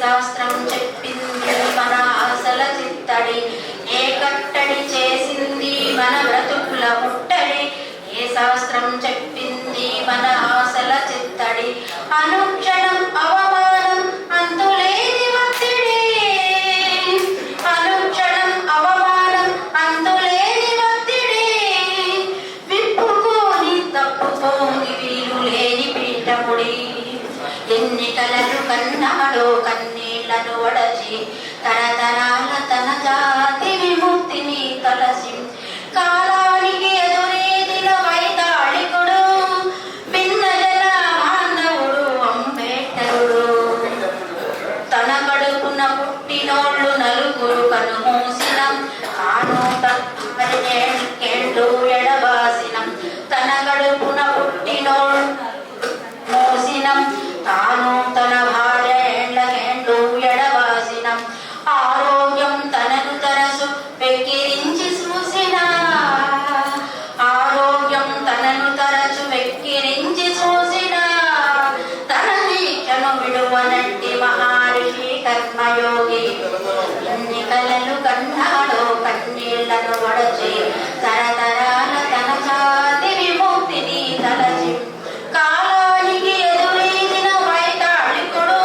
శాస్త్రం చెప్పింది మన ఆశల చిత్తడి, ఏ కట్టడి చేసింది మన బ్రతుకుల ముట్టడి. ఏ శాస్త్రం చెప్పింది మన ఆశల చిత్తడి, అనుక్షణం అవమానం అంతులేని ఒత్తిడి. అనుక్షణం అవమానం అంతులేని ఒత్తిడి, విప్పుకోని తప్పుకోని వీలు లేని పీఠముడి. ఎన్నికలను కన్నాడో కన్నీళ్లను వడచి, తరతరాల తన జాతి విముక్తిని తలసి, కాలానికి ఎదురేదిన వైతాళికుడు భిన్న జన బాంధవుడు అంబేడ్కరుడు. తన కడుపున పుట్టినోళ్ళు నలుగురు కనుమూసిన, తాను తేళ్ళు ఎడబాసినం. తన కడుపున పుట్టినోళ్ళు మోసినం, తాను తన భార్య ఏళ్ళకేండు ఎడబాసినం. ఆరోగ్యం తనను తరసు వెక్కిరించి చూసిన, ఆరోగ్యం తనను తరచు వెక్కిరించి చూసిన, తన దీక్షను విడువనట్టి మహర్షి కర్మయోగి. ఎన్ని కలలు కన్నాడో కన్నీళ్లను వడచి, తరతరాల తన జాతి విముక్తిని తలచి, కాలానికి ఎదురీదిన వైతాళికుడు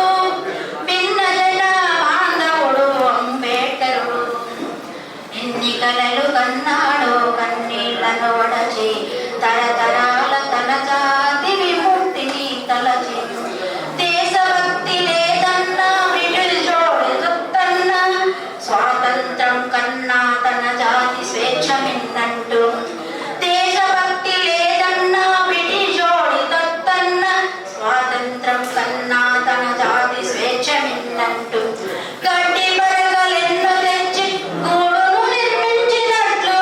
భిన్న జన బాంధవుడు అంబేడ్కరుడు. ఎన్ని కలలు కన్నాడో కన్నీళ్లను వడచి, తరతరాల తన జాతి విముక్తిని తలచి, దేశభక్తి లేదన్నా బ్రిటిషోడు చెప్తన్నా, స్వాతంత్రం కన్నా తన జాతి స్వేచ్ఛ మిన్నంటూ. దేశభక్తి లేదన్నా బ్రిటిషోడు చెప్తన్నా, స్వాతంత్రం కన్నా తన జాతి స్వేచ్ఛ మిన్నంటూ. గడ్డి పరకలెన్నో తెచ్చి గూడును నిర్మించినట్లు,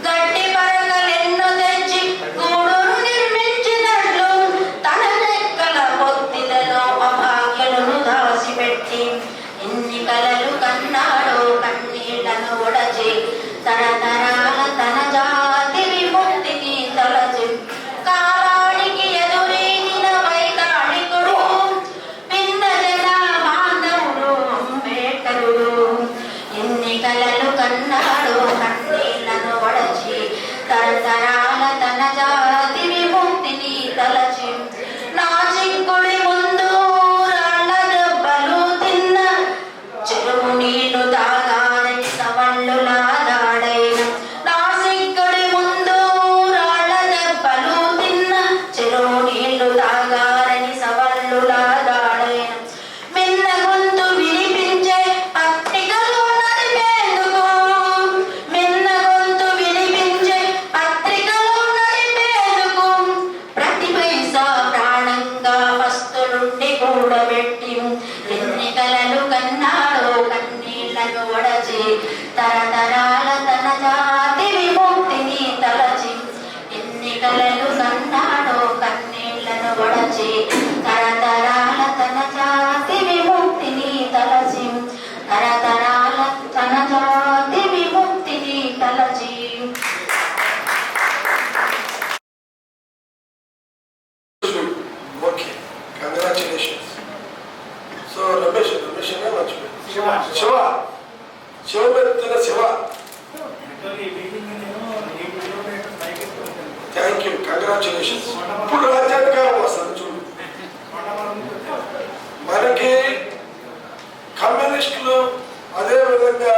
గడ్డి పరకలెన్నో తెచ్చి గూడును నిర్మించినట్లు, తన రెక్కల పొత్తిలలో అభాగ్యులను దాచిపెట్టి, ఎన్ని కలలు కన్నాడో కన్నీళ్లను ఒడచి, తరతరాల తన జాతి విముక్తిని తలచి, కాలానికి ఎదురీదిన వైతాళికుడు భిన్న జన బాంధవుడు అంబేడ్కరుడు. ఎన్ని కలలు కన్నాడో కన్నీళ్లను వడచి, తరతరాల తన జాతి విముక్తిని తలచి, నా చిక్కుడి ముందు రాళ్ళ దెబ్బలు తిన్న, చెరువు నీళ్లు తాగాలని సవళ్ళు లాగాడైన. నా చిక్కుడి ముందు రాళ్ళ దెబ్బలు తిన్న, చెరువు నీళ్లు తాగాలని సవళ్ళు లాగాడైన. మిన్న గొంతు వినిపించే పత్రికలు నడిపేందుకు, మిన్న గొంతు వినిపించే పత్రికలు నడిపేందుకు, ప్రతి పైసా ప్రాణంగా వస్తులుండి కూడబెట్టి, ఎన్ని కలలు కన్నాడో కన్నీళ్లను వడచి, తరతరాల తన జాతి విముక్తిని తలచి, ఎన్ని కలలు కన్నాడో కన్నీళ్లను వడచి, తరతరాల తన జాతి విముక్తిని తలచి, తరతరాల తన జాతి విముక్తిని తలచి. Okay, congratulations. So Ramesh ne machpe. Shiva bettana Shiva. Thank you, congratulations. ఇప్పుడు రాజ్యాంగం వస్తుంది చూడు. మనకి కమ్యూనిస్టులు అదే విధంగా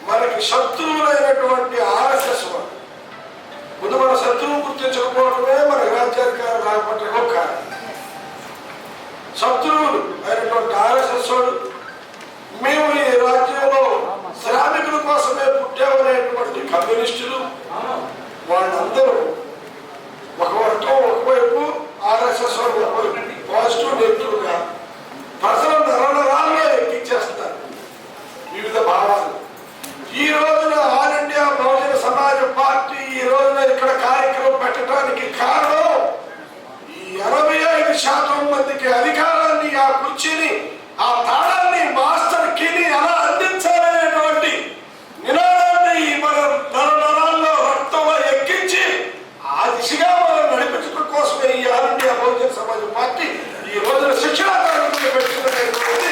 మనకి శత్రువులైనటువంటి ఆర్ఎస్ఎస్ వాళ్ళు, ముందు మన శత్రువు గుర్తించకపోవడమే మనకి రాజ్యాధికారం రాకపోవడం కారణం. శత్రువులు అయినటువంటి ఆర్ఎస్ఎస్ వాళ్ళు, మేము ఈ రాజ్యంలో శ్రామికుల కోసమే పుట్టామనేటువంటి కమ్యూనిస్టులు, వాళ్ళందరూ ఒక వర్గం ఒకవైపు, ఆర్ఎస్ఎస్ వాళ్ళు ఒకవైపు, పాజిటివ్ నెగిటివ్గా ప్రజల నరనరాల్లో ఎక్కించేస్తారు వివిధ భావాలు. ఈ రోజున ఆల్ ఇండియా బహుజన సమాజ పార్టీ ఈ రోజున ఇక్కడ కార్యక్రమం పెట్టడానికి కారణం, ఈ 85% మందికి అధికారాన్ని, ఆ కుర్చీని, ఆ తాళాన్ని, మాస్టర్ కీని ఎలా అందించాలనేటువంటి నినాదాన్ని మన నరనరాల్లో రక్తంలో ఎక్కించి ఆ దిశగా మనం నడిపించడం కోసమే ఈ ఆల్ ఇండియా బహుజన సమాజ పార్టీ ఈ రోజున శిక్షణా కార్యక్రమం పెట్టుకునేటువంటి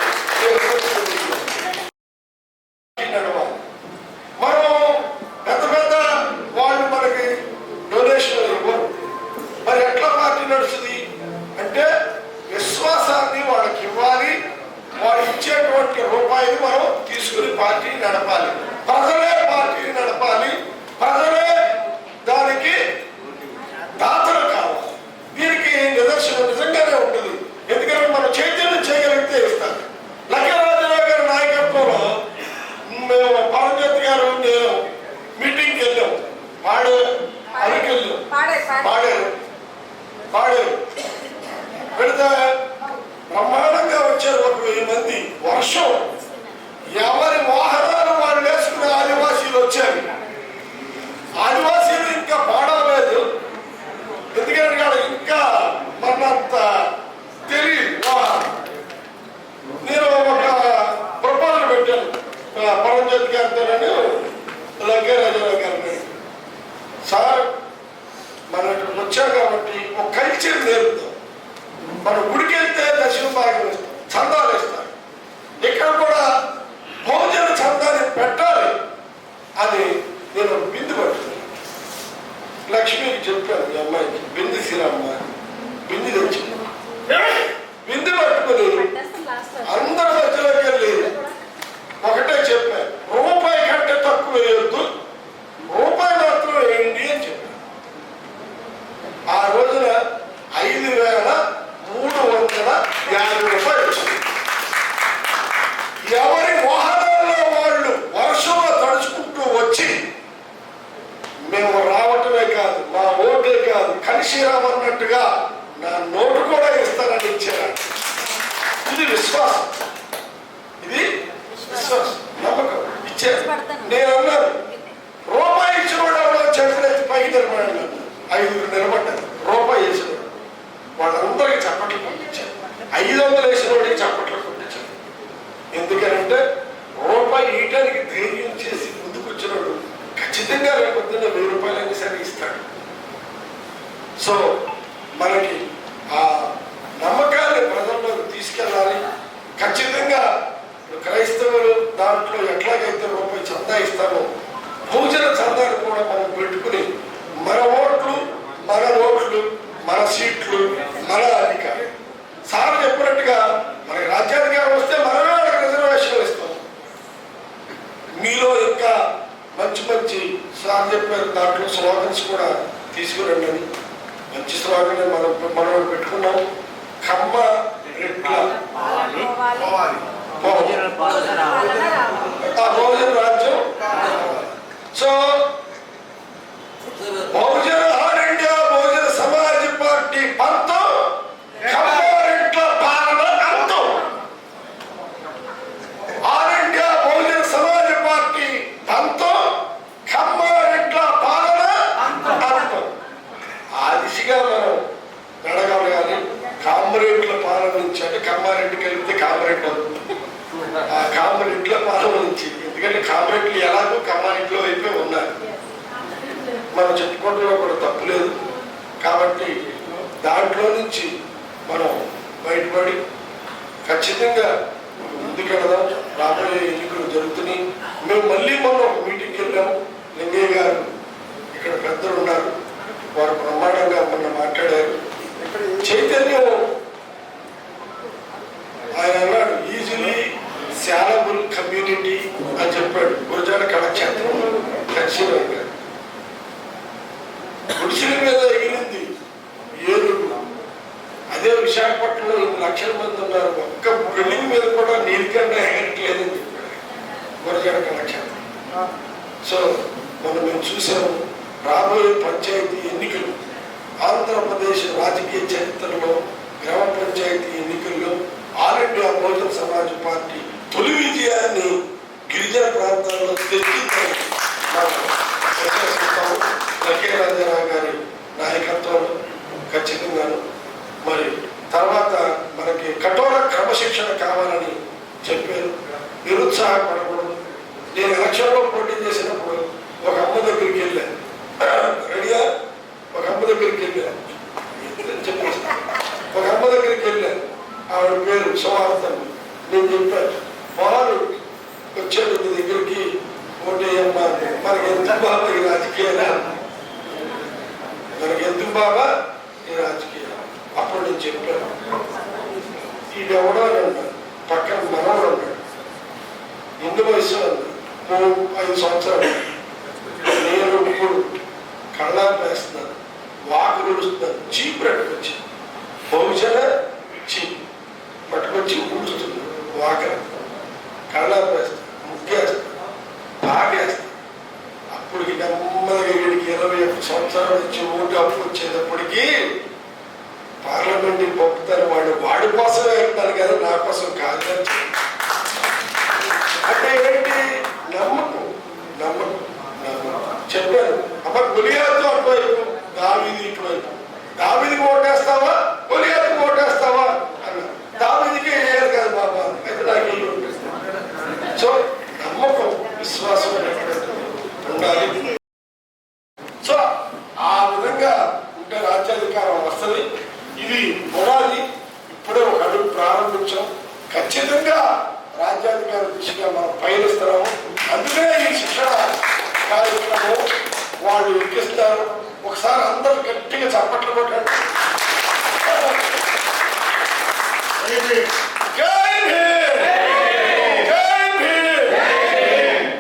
పాడే అరికెళ్ళు పాడారు పెడితే బ్రహ్మాండంగా వచ్చారు 1000 మంది. వర్షం ఎవరి వాహనాలు వాళ్ళు వేసుకునే ఆదివాసీలు వచ్చారు. ఆదివాసీలు ఇంకా పాడలేదు, ఎందుకంటే వాళ్ళకి ఇంకా మనంత తెలియదు వాహనం. నేను ఒక ప్రపోజల్ పెట్టాను పరంజ్యోతి గారితో, లంకేరాజరావు గారిని. సార్ మనం ఇక్కడికి వచ్చాం కాబట్టి ఒక కల్చర్ నేర్పుతాం. మనం గుడికి వెళ్తే దక్షిణ భాగం ఇస్తాం, చందాలు ఇస్తాం. ఇక్కడ కూడా భోజన చందాన్ని పెట్టాలి అని నేను బిందు పట్టుకున్నాను. లక్ష్మికి చెప్పాను, ఈ అమ్మాయికి బిందు శ్రీరమ్మ బిందు తెచ్చి బిందు పట్టుకుని అందరి మధ్యలోకి వెళ్ళి ఒకటే చెప్పాను, రూపాయి కంటే తక్కువ వేయొద్దు, రూపాయి మాత్రం వేయండి అని చెప్పాను. ఆ రోజున 5350 రూపాయలు వచ్చింది. ఎవరి వాహనాల్లో వాళ్ళు వర్షంలో తడుచుకుంటూ వచ్చి మేము రావటమే కాదు, మా ఓటే కాదు, కలిసి రామన్నట్టుగా నా నోటు కూడా ఇస్తానని ఇచ్చారు. ఇది విశ్వాసం, ఇది విశ్వాసం, నమ్మకం ఇచ్చారు. నేను అన్నాను, రూపాయి ఇచ్చిన వాడు చెప్పలేదు పైకి నిలబడాను. 5 నిలబడ్డారు, రూపాయి వేసిన వాళ్ళందరికీ చప్పట్లు పంపించారు. 500 వేసిన వాడికి చప్పట్లు పంపించారు. ఎందుకంటే రూపాయి ఇయటానికి ధైర్యం చేసి ముందుకు వచ్చినాడు ఖచ్చితంగా రేపొద్దున 1000 రూపాయలైనా సరే ఇస్తాడు. సో మనకి ఆ నమ్మకాన్ని ప్రజల్లోకి తీసుకెళ్ళాలి. ఖచ్చితంగా క్రైస్తవులు దాంట్లో ఎట్లాగైతే రూపాయి చందా ఇస్తామో భోజన చందాన్ని కూడా మనం పెట్టుకుని మన ఓట్లు, మన నోట్లు, మన సీట్లు, మన అధికారం. సార్ చెప్పినట్టుగా మనకి రాజ్యాధికారం వస్తే మనమే వాళ్ళకి రిజర్వేషన్లు ఇస్తాం. మీలో ఇంకా మంచి మంచి సార్ చెప్పారు, దాంట్లో స్లోగన్స్ కూడా తీసుకురండి అని. మంచి స్లోగన్ మనం పెట్టుకున్నాం, కమ్మ రెట్ల భోజన రాజ్యం. సో బహుజన all India Bahujan Samaj party పంతం, కమ్మారెడ్ల పాలన అంతం. All India Bahujan Samaj party పంతం, కమ్మారెడ్ల పాలన అంతం. ఆ దిశగా మనం నడగలగాలి. కామరెడ్ల పాలన నుంచి, అంటే కమ్మారెడ్డికి వెళ్తే కామరెడ్డి అవుతుంది, ఆ కామరెడ్ల పాలన నుంచి. ఎందుకంటే కామరెడ్లు ఎలాగో కమ్మారెడ్లో వైపే ఉన్నారు, మనం చెప్పుకోవడంలో కూడా తప్పు లేదు. కాబట్టి దాంట్లో నుంచి మనం బయటపడి ఖచ్చితంగా ముందుకెళదాం. రాబోయే ఎన్నికలు జరుగుతున్నాయి. మేము మళ్ళీ మొన్న ఒక మీటింగ్కి వెళ్ళాము. లింగయ్య గారు ఇక్కడ పెద్దలు ఉన్నారు, వారు బ్రహ్మాండంగా మొన్న మాట్లాడారు. చైతన్యం ఆయన అన్నాడు, ఈజీలీ శాలబుల్ కమ్యూనిటీ అని చెప్పాడు. గురజాడ కళాక్షేత్రంలో ఖచ్చితంగా గుడిసెల మీద ఎగిరింది ఏనుగు. అదే విశాఖపట్నంలో 2 లక్షల మంది ఉన్నారు, ఒక్క బిల్డింగ్ మీద కూడా నీటికన్నా ఎగరట్లేదని చెప్పాడు గురజాడ కళాక్షేత్రం. సో మేము చూసాము, రాబోయే పంచాయతీ ఎన్నికలు ఆంధ్రప్రదేశ్ రాజకీయ చరిత్రలో గ్రామ పంచాయతీ ఎన్నికల్లో all India Bahujan Samaj party తొలి విజయాన్ని గిరిజన ప్రాంతాల్లో తెచ్చిందని లంకేరాజరావు గారి నాయకత్వంలో ఖచ్చితంగాను. మరి తర్వాత మనకి కఠోర క్రమశిక్షణ కావాలని చెప్పారు. నిరుత్సాహపడకూడదు. నేను ఎలక్షన్లో పోటీ చేసినప్పుడు ఒక అమ్మ దగ్గరికి వెళ్ళాను, రెడీగా ఒక అమ్మ దగ్గరికి వెళ్ళాను చెప్పేసి ఒక అమ్మ దగ్గరికి వెళ్ళాను. ఆవిడ పేరు సుహార్తం. నేను చెప్పాను, వారు వచ్చాడు మీ దగ్గరికి ఓటేయమ్మా, మనకి ఎందుకు బాబా ఈ రాజకీయాలు, మనకి ఎందుకు బాబా ఈ రాజకీయాలు. అప్పుడు నేను చెప్పాను, ఇది ఎవడో అని అన్నాడు, పక్కన మనవడు అన్నాడు, ఎన్ని వయసు అన్నాడు, 5 సంవత్సరాలు. నేను ఇప్పుడు కళ్ళాపు వేస్తున్నాను, వాకు నడుస్తున్నాను, చీపు పట్టుకొచ్చి బహుజన చీపు పట్టుకొచ్చి ఊడుస్తుంది, వాకర కళ్ళాపు వేస్తాను, ముగ్గేస్తాను, బాగేస్తాను. అప్పుడు నెమ్మది నెమ్మదిగా వీడికి 21 సంవత్సరాల నుంచి ఓటు హక్కు వచ్చేటప్పటికి పార్లమెంట్కి పంపుతారు. వాడి కోసమే వెళ్తారు కదా, నా కోసం కాదు. అంటే ఏంటి? నమ్మకం నమ్మకం నమ్మకం. చెప్పాను అమ్మ, గొలియాతు అటువైపు, దావీదు ఇటువైపు. దావీదికి ఓటేస్తావా, గొలియాతుకి ఓటేస్తావా అన్న. దావీదికి వేయాలి కదా బాబా, అయితే నాకు ఇల్లు ఉంటుంది. సో నమ్మకం, విశ్వాసం ఉండాలి. సో ఆ విధంగా ఉంటే రాజ్యాధికారం వస్తుంది. ఇది పునాది. ఇప్పుడే ఒక అడుగు ప్రారంభించాం. ఖచ్చితంగా రాజ్యాధికార దిశగా మనం పయనిస్తున్నాము. అందుకనే ఈ శిక్షణ కార్యక్రమం వాళ్ళు ఎక్కిస్తారు. ఒకసారి అందరూ గట్టిగా చప్పట్లు కొట్టండి.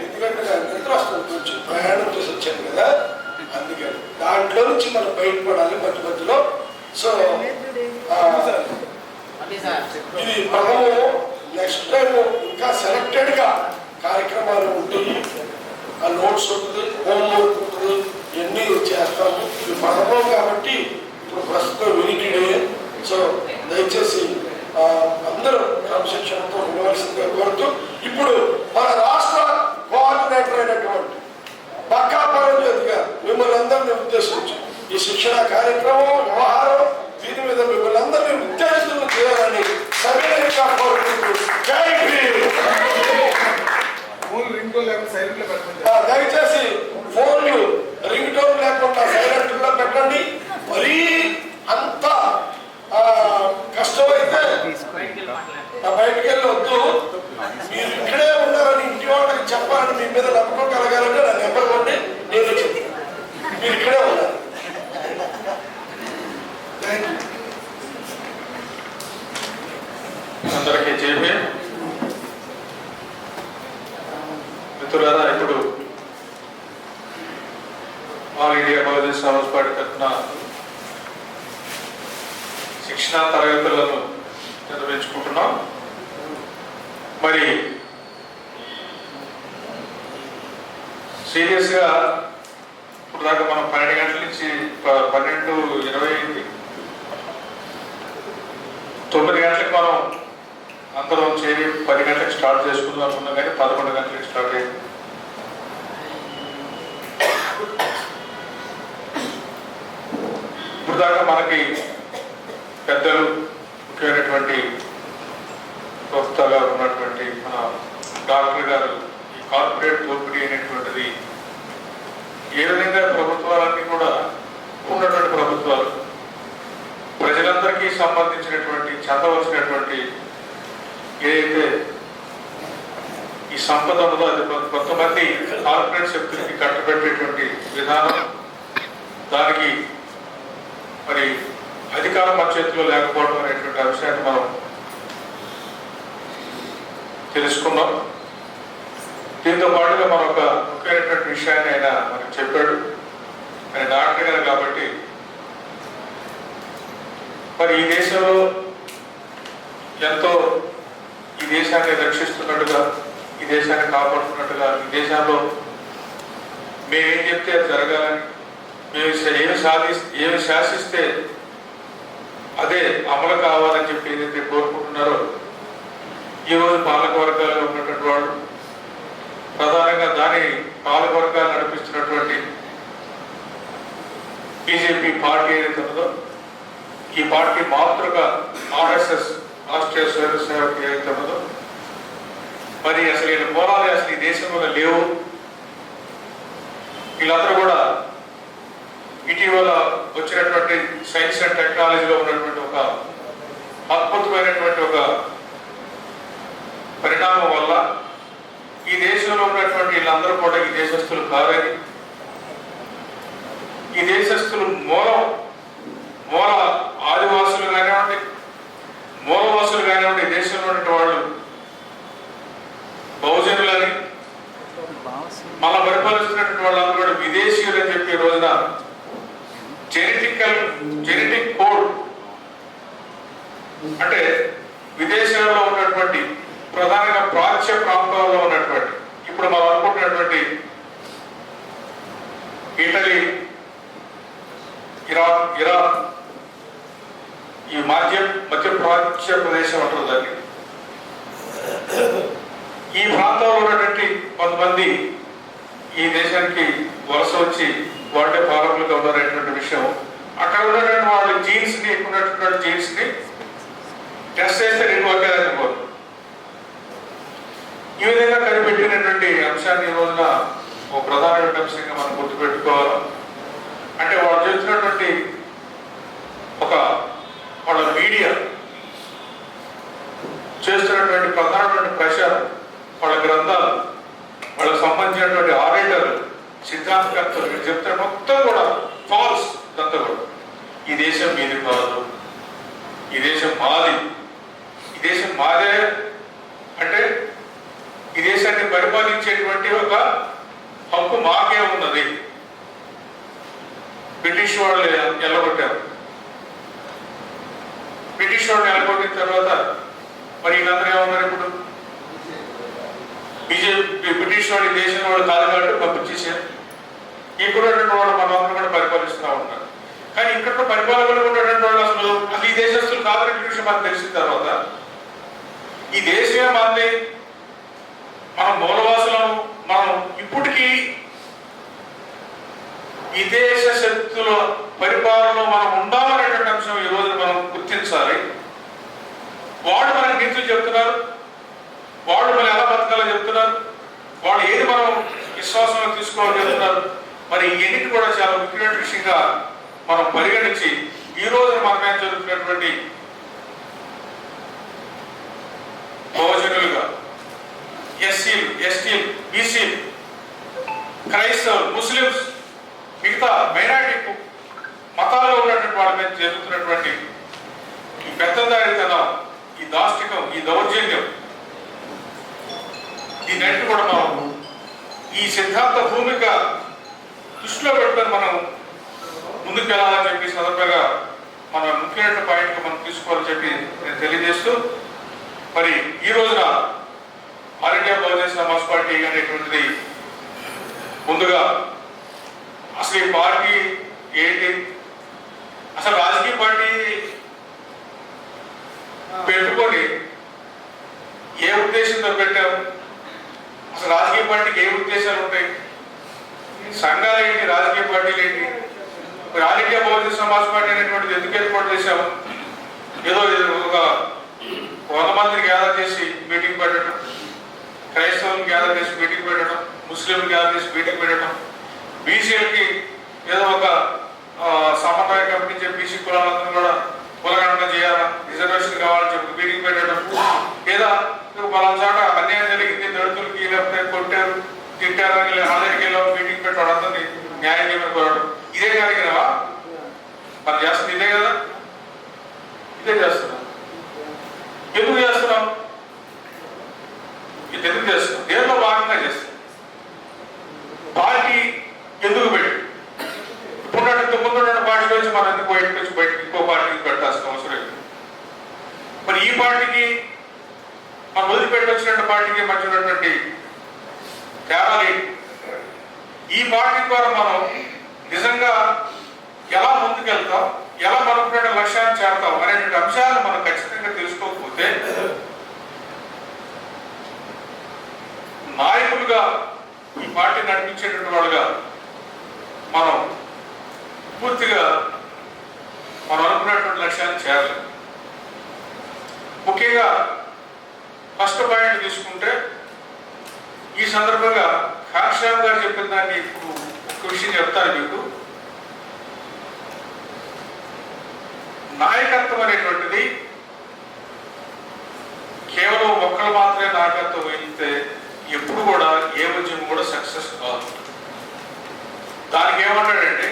ఎందుకంటే నాకు నిద్ర వస్తుంది, కొంచెం ప్రయాణం చేసి వచ్చాను కదా, అందుకని దాంట్లో నుంచి మనం బయటపడాలి మధ్య మధ్యలో. సో ఇది ప్రథమము. నెక్స్ట్ టైం ఇంకా సెలెక్టెడ్ గా కార్యక్రమాలు ఉంటాయి. ఆ నోట్స్ ఉంటుంది, హోంవర్క్ ఉంటుంది, ఇవన్నీ చేస్తాము. ఇది ప్రథమం కాబట్టి ఇప్పుడు ప్రస్తుతం వినికిడే. సో దయచేసి అందరూ క్రమశిక్షణతో ఉండవలసిందిగా కోరుతూ, ఇప్పుడు మన రాష్ట్ర కోఆర్డినేటర్ అయినటువంటి బక్కా పరంజ్యోతి గారు మిమ్మల్ని అందరినీ ఉద్దేశించి ఈ శిక్షణ కార్యక్రమం వ్యవహారం దీని మీద మిమ్మల్ని అందరినీ ఉత్తేజితులు చేయాలని సవినయంగా కోరుకుంటూ జై భీమ్. దయచేసి ఫోన్లు రింగ్ టోన్ లేకుండా సైలెంట్ లో పెట్టండి. మరీ అంత కష్టమైతే బయటకు వెళ్ళి వద్దు. మీరు ఇక్కడే ఉన్నారని ఇంటి వాళ్ళకి చెప్పాలని, మీ మీద నమ్మకం కలగాలంటే నా నెంబర్ కొట్టి నేను చెప్తాను. మీరు ఇక్కడే ఉన్నారు. అందరికీ చెప్పి మిత్రులారా, ఇప్పుడు all India Bahujan Samaj party తరఫున శిక్షణా తరగతులను నిర్వహించుకుంటున్నాం. మరి సీరియస్గా ఇప్పుడు దాకా మనం 12 గంటల నుంచి 12:20 అయింది. 9 గంటలకు మనం అందరం చేరి 10 గంటలకు స్టార్ట్ చేసుకుందాం అనుకున్నాం, కానీ 11 గంటలకు స్టార్ట్ అయింది. ఇప్పుడు దాకా మనకి పెద్దలు, ముఖ్యమైనటువంటి ప్రవక్తగా ఉన్నటువంటి మన డాక్టర్ గారు ఈ కార్పొరేట్ దోపిడీ అనేటువంటిది ఏ విధంగా ప్రభుత్వాలన్నీ కూడా ఉన్నటువంటి ప్రభుత్వాలు ప్రజలందరికీ సంబంధించినటువంటి చెందవలసినటువంటి ఏదైతే ఈ సంపద ఉన్నదో అది కొంతమంది కార్పొరేట్ శక్తులకి కట్టబెట్టేటువంటి విధానం, దానికి మరి అధికారం మన చేతిలో లేకపోవడం అనేటువంటి అంశాన్ని మనం తెలుసుకున్నాం. దీంతో పాటుగా మనం ఒక ముఖ్యమైనటువంటి విషయాన్ని ఆయన మనకు చెప్పాడు. ఆయన డాక్టర్ గారు కాబట్టి మరి ఈ దేశంలో ఎంతో ఈ దేశాన్ని రక్షిస్తున్నట్టుగా, ఈ దేశాన్ని కాపాడుతున్నట్టుగా, ఈ దేశంలో మేమేం చెప్తే అది జరగాలని, మేము ఏమి శాసిస్తే అదే అమలు కావాలని చెప్పి ఏదైతే కోరుకుంటున్నారో, ఈరోజు పాలకవర్గాల్లో ఉన్నటువంటి వాళ్ళు, ప్రధానంగా దాని పాలకవర్గాలు నడిపిస్తున్నటువంటి బీజేపీ పార్టీ ఏదైతే ఉన్నదో, ఈ పార్టీ మాతృగా ఆర్ఎస్ఎస్ రాష్ట్రీయ స్వయం సేవక్ ఏదైతే ఉన్నదో, మరి అసలు ఈయన మూలాలు అసలు ఈ దేశంలో లేవు. వీళ్ళందరూ కూడా ఇటీవల వచ్చినటువంటి సైన్స్ అండ్ టెక్నాలజీలో ఉన్నటువంటి ఒక అద్భుతమైనటువంటి ఒక పరిణామం వల్ల ఈ దేశంలో ఉన్నటువంటి వీళ్ళందరూ కూడా ఈ దేశస్తులు కాదని, ఈ దేశస్తులు మూల ఆదివాసులు కానివ్వండి, మూలవాసులు కానివ్వండి, ఈ దేశంలో ఉన్నటువంటి వాళ్ళు బహుజనులని, మళ్ళా పరిపాలిస్తున్నటువంటి వాళ్ళందరూ కూడా విదేశీయులు అని చెప్పి ఈ రోజున జెనెటిక్ కోడ్ అంటే విదేశాల్లో ఉన్నటువంటి ప్రధానంగా ప్రాచ్య ప్రాంతాల్లో ఉన్నటువంటి ఇప్పుడు మనం అనుకుంటున్నటువంటి ఇటలీ, ఇరాన్ ఈ మధ్యప్రాచ్య ప్రదేశం అంటారు దాన్ని. ఈ ప్రాంతంలో ఉన్నటువంటి కొంతమంది ఈ దేశానికి వలస వచ్చి వాళ్ళే పాలకులుగా ఉన్నారనేటువంటి విషయం. అక్కడ ఉన్నటువంటి వాళ్ళ జీన్స్ని ఉన్నటువంటి జీన్స్ని టెస్ట్ చేస్తే 2 ఒకే రకం. ఈ విధంగా కనిపెట్టినటువంటి అంశాన్ని ఈ రోజున ఒక ప్రధానమైన అంశంగా మనం గుర్తుపెట్టుకోవాలి. అంటే వాళ్ళు చేస్తున్నటువంటి వాళ్ళ మీడియా చేస్తున్నటువంటి ప్రధానమైన ప్రచారం, వాళ్ళ గ్రంథాలు, వాళ్ళకి సంబంధించినటువంటి ఆరేటర్లు, సిద్ధాంతకర్తలు మీరు చెప్తే మొత్తం కూడా ఫాల్స్. ఇదంతా కూడా ఈ దేశం మీది కాదు, ఈ దేశం మాది, ఈ దేశం మాదే అంటే ఈ దేశాన్ని పరిపాలించేటువంటి ఒక హక్కు మాకే ఉన్నది. బ్రిటిష్ వాళ్ళు ఎల్లగొట్టారు. బ్రిటిష్ వాళ్ళు ఎల్లగొట్టిన తర్వాత మరి వీళ్ళందరూ ఏమన్నారు? ఇప్పుడు బ్రిటిష్ వాళ్ళు ఈ దేశం వాళ్ళు కాదు కాబట్టి పంపించేసారు. ఇక్కడ వాళ్ళు మనందరూ కూడా పరిపాలిస్తూ ఉన్నారు. కానీ ఇక్కడ పరిపాలనలో ఉన్నటువంటి వాళ్ళు అసలు ఈ దేశస్తులు కాదని విషయం మనకు తెలిసిన తర్వాత ఈ దేశమే మంది, మనం మూలవాసులం, మనం ఇప్పటికీ ఈ దేశ శక్తుల పరిపాలనలో మనం ఉండాలనేటువంటి అంశం ఈ రోజు మనం గుర్తించాలి. వాళ్ళు మనకు నీతులు చెప్తున్నారు, వాళ్ళు మనం ఎలా బతకాలో చెప్తున్నారు, వాళ్ళు ఏది మనం విశ్వాసంలో తీసుకోవాలని చెప్తున్నారు. మరి ఇవన్నీ కూడా చాలా ముఖ్యమైన విషయంగా మనం పరిగణించి ఈ రోజున మన మీద జరుగుతున్నటువంటి బహుజనులుగా ఎస్సీలు, ఎస్టీలు, బీసీలు, క్రైస్తవులు, ముస్లిమ్స్, మిగతా మైనారిటీ మతాల్లో ఉన్నటువంటి వాళ్ళ మీద జరుగుతున్నటువంటి ఈ పెద్దదారితనం, ఈ దాష్టికం, ఈ దౌర్జన్యం, దీన్ని కూడా మనం ఈ సిద్ధాంత భూమిక దృష్టిలో పెట్టుకొని మనం ముందుకు వెళ్ళాలని చెప్పి సందర్భంగా మన ముఖ్యమైన పాయింట్ మనం తీసుకోవాలని చెప్పి నేను తెలియజేస్తూ, మరి ఈ రోజున all India Bahujan Samaj party అనేటువంటిది ముందుగా అసలు ఈ పార్టీ ఏంటి, అసలు రాజకీయ పార్టీ పెట్టుకొని ఏ ఉద్దేశంతో పెట్టాము, అసలు రాజకీయ పార్టీకి ఏ ఉద్దేశాలు ఉంటాయి, సంఘాలు ఏంటి, రాజకీయ పార్టీలు ఏంటి, all India Bahujan Samaj party అనేటువంటిది ఎందుకు ఏర్పాటు చేశాము? ఏదో ఒక 100 మందిని గ్యాదర్ చేసి మీటింగ్ పెట్టడం, క్రైస్తవులను గ్యాదర్ చేసి మీటింగ్ పెట్టడం, ముస్లింలు గ్యాదర్ చేసి మీటింగ్ పెట్టడం, బీసీలకి ఏదో ఒక సమన్వయ కమిటీ చెప్పి బీసీ కులాలందరూ కూడా కులగణన చేయాలా, రిజర్వేషన్ కావాలని చెప్పి మీటింగ్ పెట్టడం, లేదా పలానా చోట అన్యాయం జరిగింది, దళితులకి లేకపోతే కొట్టారు, తిట్టారు అని అందరికి వెళ్ళి మీటింగ్ పెట్టాడు, అందరినీ న్యాయం చేయమని కోరడం. ఇదే కలిగినవా మనం చేస్తుంది? ఇదే కదా, ఇదే చేస్తున్నాం. ఎందుకు చేస్తున్నాం? ఇది ఎందుకు చేస్తున్నాం? దేనిలో భాగంగా చేస్తాం. పార్టీ ఎందుకు పెట్టి ఇప్పుడు ముందున్న పార్టీ వచ్చి మనం ఎందుకు బయటకు ఇంకో పార్టీకి పెట్టాల్సిన అవసరం లేదు. మరి ఈ పార్టీకి మనం వదిలిపెట్టి వచ్చిన పార్టీకి మధ్య ఉన్నటువంటి తేడాలు, ఈ పార్టీ ద్వారా మనం నిజంగా ఎలా ముందుకెళ్తాం, ఎలా మనకున్న లక్ష్యాన్ని చేరతాం అనేటువంటి అంశాలను మనం ఖచ్చితంగా తెలుసుకోకపోతే నాయకులుగా ఈ పార్టీ నడిపించేటువంటి వాళ్ళుగా మనం పూర్తిగా మనం అనుకున్నటువంటి లక్ష్యాన్ని చేరలేం. ముఖ్యంగా ఫస్ట్ పాయింట్ తీసుకుంటే ఈ సందర్భంగా కాంక్షరామ్ గారు చెప్పిన దాన్ని ఇప్పుడు ఒక విషయం చెప్తాను మీకు. నాయకత్వం అనేటువంటిది కేవలం ఒక్కరు మాత్రమే నాయకత్వం వహిస్తే ఎప్పుడు కూడా ఏ ఉద్యమం కూడా సక్సెస్ కాదు. దానికి ఏమంటాడంటే